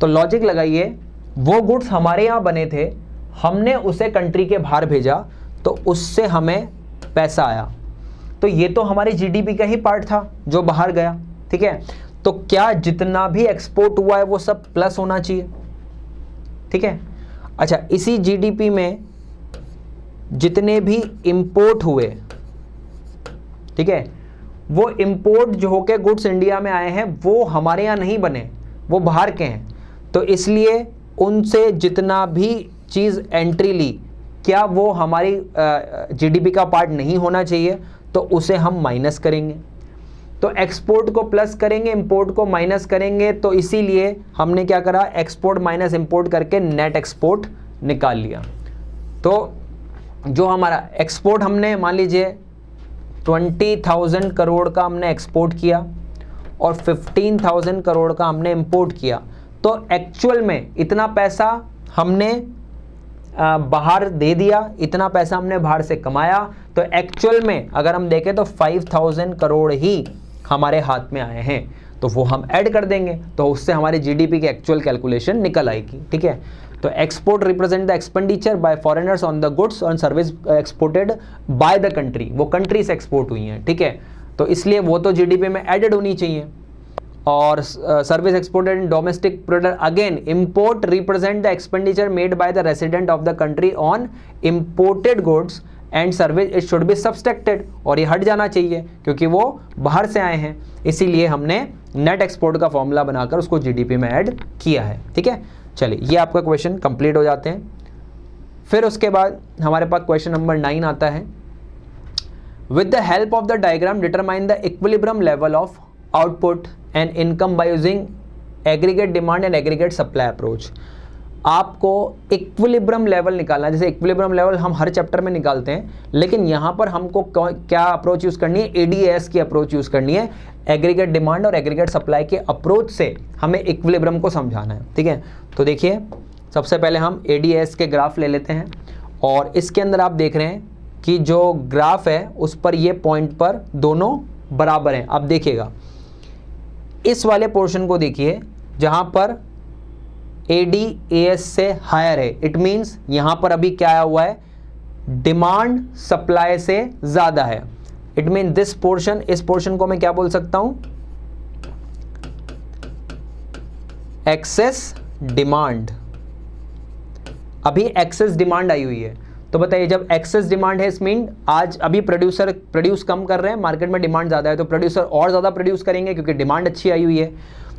तो लॉजिक लगाइए, वो गुड्स हमारे यहाँ बने थे, हमने उसे कंट्री के बाहर भेजा तो उससे हमें पैसा आया, तो ये तो हमारे जीडीपी का ही पार्ट था जो बाहर गया, ठीक है। तो क्या जितना भी एक्सपोर्ट हुआ है वो सब प्लस होना चाहिए, ठीक है। अच्छा, इसी जीडीपी में जितने भी इंपोर्ट हुए ठीक है, वो इंपोर्ट जो होके गुड्स इंडिया में आए हैं वो हमारे यहाँ नहीं बने, वो बाहर के हैं। तो इसलिए उनसे जितना भी चीज़ एंट्री ली, क्या वो हमारी जीडीपी का पार्ट नहीं होना चाहिए, तो उसे हम माइनस करेंगे। तो एक्सपोर्ट को प्लस करेंगे, इंपोर्ट को माइनस करेंगे। तो इसीलिए हमने क्या करा, एक्सपोर्ट माइनस इंपोर्ट करके नेट एक्सपोर्ट निकाल लिया। तो जो हमारा एक्सपोर्ट हमने मान लीजिए 20,000 करोड़ का हमने एक्सपोर्ट किया और 15,000 करोड़ का हमने इंपोर्ट किया, तो एक्चुअल में इतना पैसा हमने बाहर दे दिया, इतना पैसा हमने बाहर से कमाया। तो एक्चुअल में अगर हम देखें तो 5,000 करोड़ ही हमारे हाथ में आए हैं, तो वो हम ऐड कर देंगे, तो उससे हमारी जीडीपी की एक्चुअल कैलकुलेशन निकल आएगी। ठीक है, तो export represent the expenditure by foreigners on the goods और service exported by the country, वो कंट्री से एक्सपोर्ट हुई हैं। ठीक है, तो इसलिए वो तो जीडीपी में एडेड होनी चाहिए। और service exported in domestic product, again import represent the expenditure made by the resident of the country on imported goods and service, it should be subtracted, और ये हट जाना चाहिए क्योंकि वो बाहर से आए हैं। इसीलिए हमने नेट एक्सपोर्ट का फॉर्मूला बनाकर उसको जीडीपी में ऐड किया है। ठीक है, चलिए ये आपका क्वेश्चन कंप्लीट हो जाते हैं। फिर उसके बाद हमारे पास क्वेश्चन नंबर 9 आता है, with the help of the diagram determine the equilibrium level of output and income by using aggregate demand and aggregate supply approach. आपको इक्विलिब्रियम लेवल निकालना है। जैसे इक्विलिब्रियम लेवल हम हर चैप्टर में निकालते हैं, लेकिन यहाँ पर हमको क्या अप्रोच यूज़ करनी है, एडीएस की अप्रोच यूज़ करनी है। एग्रीगेट डिमांड और एग्रीगेट सप्लाई के अप्रोच से हमें इक्विलिब्रियम को समझाना है। ठीक है, तो देखिए सबसे पहले हम एडीएस के ग्राफ ले लेते हैं, और इसके अंदर आप देख रहे हैं कि जो ग्राफ है उस पर ये पॉइंट पर दोनों बराबर हैं। अब देखिएगा इस वाले पोर्शन को देखिए जहाँ पर ADAS से हायर है, इट मीन्स यहां पर अभी क्या आया हुआ है, डिमांड सप्लाई से ज्यादा है। इट मीन दिस पोर्शन, इस पोर्शन को मैं क्या बोल सकता हूं, एक्सेस डिमांड। अभी एक्सेस डिमांड आई हुई है, तो बताइए जब एक्सेस डिमांड है, इस मीन आज अभी प्रोड्यूसर प्रोड्यूस कम कर रहे हैं, मार्केट में डिमांड ज़्यादा है, तो प्रोड्यूसर और ज़्यादा प्रोड्यूस करेंगे क्योंकि डिमांड अच्छी आई हुई है।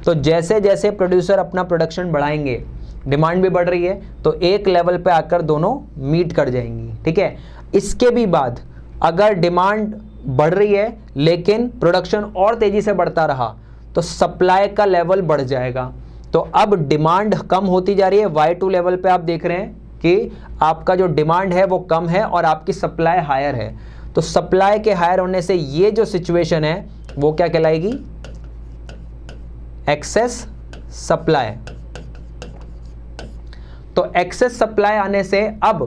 तो जैसे जैसे प्रोड्यूसर अपना प्रोडक्शन बढ़ाएंगे, डिमांड भी बढ़ रही है, तो एक लेवल पे आकर दोनों मीट कर जाएंगी। ठीक है, इसके भी बाद अगर डिमांड बढ़ रही है लेकिन प्रोडक्शन और तेज़ी से बढ़ता रहा तो सप्लाई का लेवल बढ़ जाएगा। तो अब डिमांड कम होती जा रही है, Y2 लेवल पे आप देख रहे हैं कि आपका जो डिमांड है वो कम है और आपकी सप्लाई हायर है। तो सप्लाई के हायर होने से ये जो सिचुएशन है वो क्या कहलाएगी, एक्सेस सप्लाई। तो एक्सेस सप्लाई आने से अब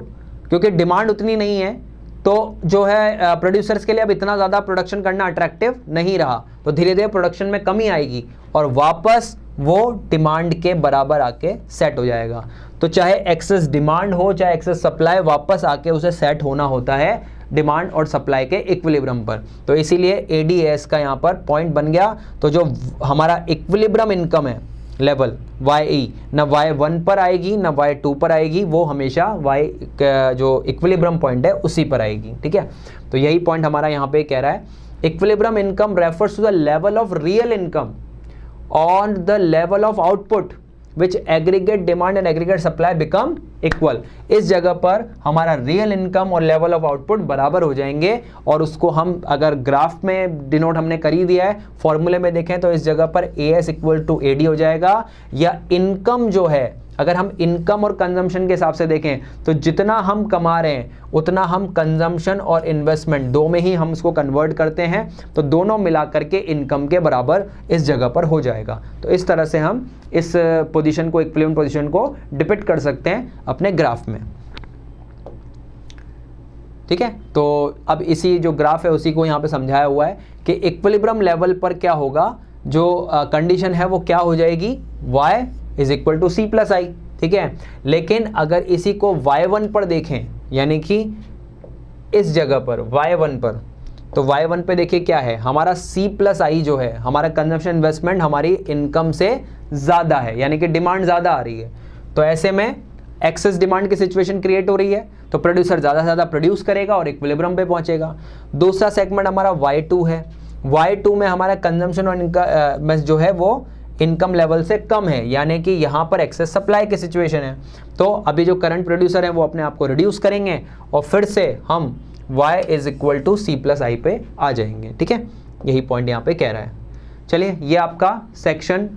क्योंकि डिमांड उतनी नहीं है, तो जो है प्रोड्यूसर्स के लिए अब इतना ज़्यादा प्रोडक्शन करना अट्रैक्टिव नहीं रहा, तो धीरे धीरे प्रोडक्शन में कमी आएगी और वापस वो डिमांड के बराबर आके सेट हो जाएगा। तो चाहे एक्सेस डिमांड हो चाहे एक्सेस सप्लाई, वापस आके उसे सेट होना होता है डिमांड और सप्लाई के इक्विलिब्रियम पर। तो इसीलिए एडीएस का यहाँ पर पॉइंट बन गया। तो जो हमारा इक्विलिब्रियम इनकम है लेवल YE, ना Y1 पर आएगी ना Y2 पर आएगी, वो हमेशा Y जो इक्विलिब्रियम पॉइंट है उसी पर आएगी। ठीक है, तो यही पॉइंट हमारा यहाँ पे कह रहा है, equilibrium income refers to the level of real income on the level of output which aggregate demand and aggregate supply become equal. इस जगह पर हमारा रियल इनकम और लेवल ऑफ आउटपुट बराबर हो जाएंगे, और उसको हम अगर ग्राफ में डिनोट हमने कर ही दिया है, फॉर्मूले में देखें तो इस जगह पर AS इक्वल टू AD हो जाएगा। या इनकम जो है, अगर हम इनकम और कंजम्पशन के हिसाब से देखें तो जितना हम कमा रहे हैं उतना हम कंजम्पशन और इन्वेस्टमेंट दो में ही हम इसको कन्वर्ट करते हैं, तो दोनों मिला करके इनकम के बराबर इस जगह पर हो जाएगा। तो इस तरह से हम इस पोजीशन को, इक्विलिब्रियम पोजीशन को डिपिक्ट कर सकते हैं अपने ग्राफ में। ठीक है, तो अब इसी जो ग्राफ है उसी को यहाँ पे समझाया हुआ है कि इक्विलिब्रियम लेवल पर क्या होगा, जो कंडीशन है वो क्या हो जाएगी, y is equal to C plus I. ठीक है, लेकिन अगर इसी को Y1 पर देखें, यानी कि इस जगह पर Y1 पर, तो Y1 पे देखिए क्या है, हमारा C प्लस आई जो है, हमारा कंजम्पशन इन्वेस्टमेंट हमारी इनकम से ज़्यादा है, यानी कि डिमांड ज़्यादा आ रही है। तो ऐसे में एक्सेस डिमांड की सिचुएशन क्रिएट हो रही है, तो प्रोड्यूसर ज़्यादा से ज़्यादा प्रोड्यूस करेगा और इक्विलिब्रियम पे पहुंचेगा। दूसरा सेगमेंट हमारा Y2 है। Y2 में हमारा कंजम्पशन और इनका जो है वो इनकम लेवल से कम है, यानी कि यहाँ पर एक्सेस सप्लाई की सिचुएशन है। तो अभी जो करंट प्रोड्यूसर है वो अपने आप को रिड्यूस करेंगे और फिर से हम y = C+i पे आ जाएंगे। ठीक है, यही पॉइंट यहाँ पे कह रहा है। चलिए, ये आपका सेक्शन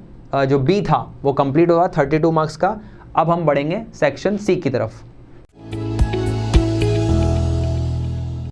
जो बी था वो कंप्लीट हुआ 32 मार्क्स का। अब हम बढ़ेंगे सेक्शन सी की तरफ।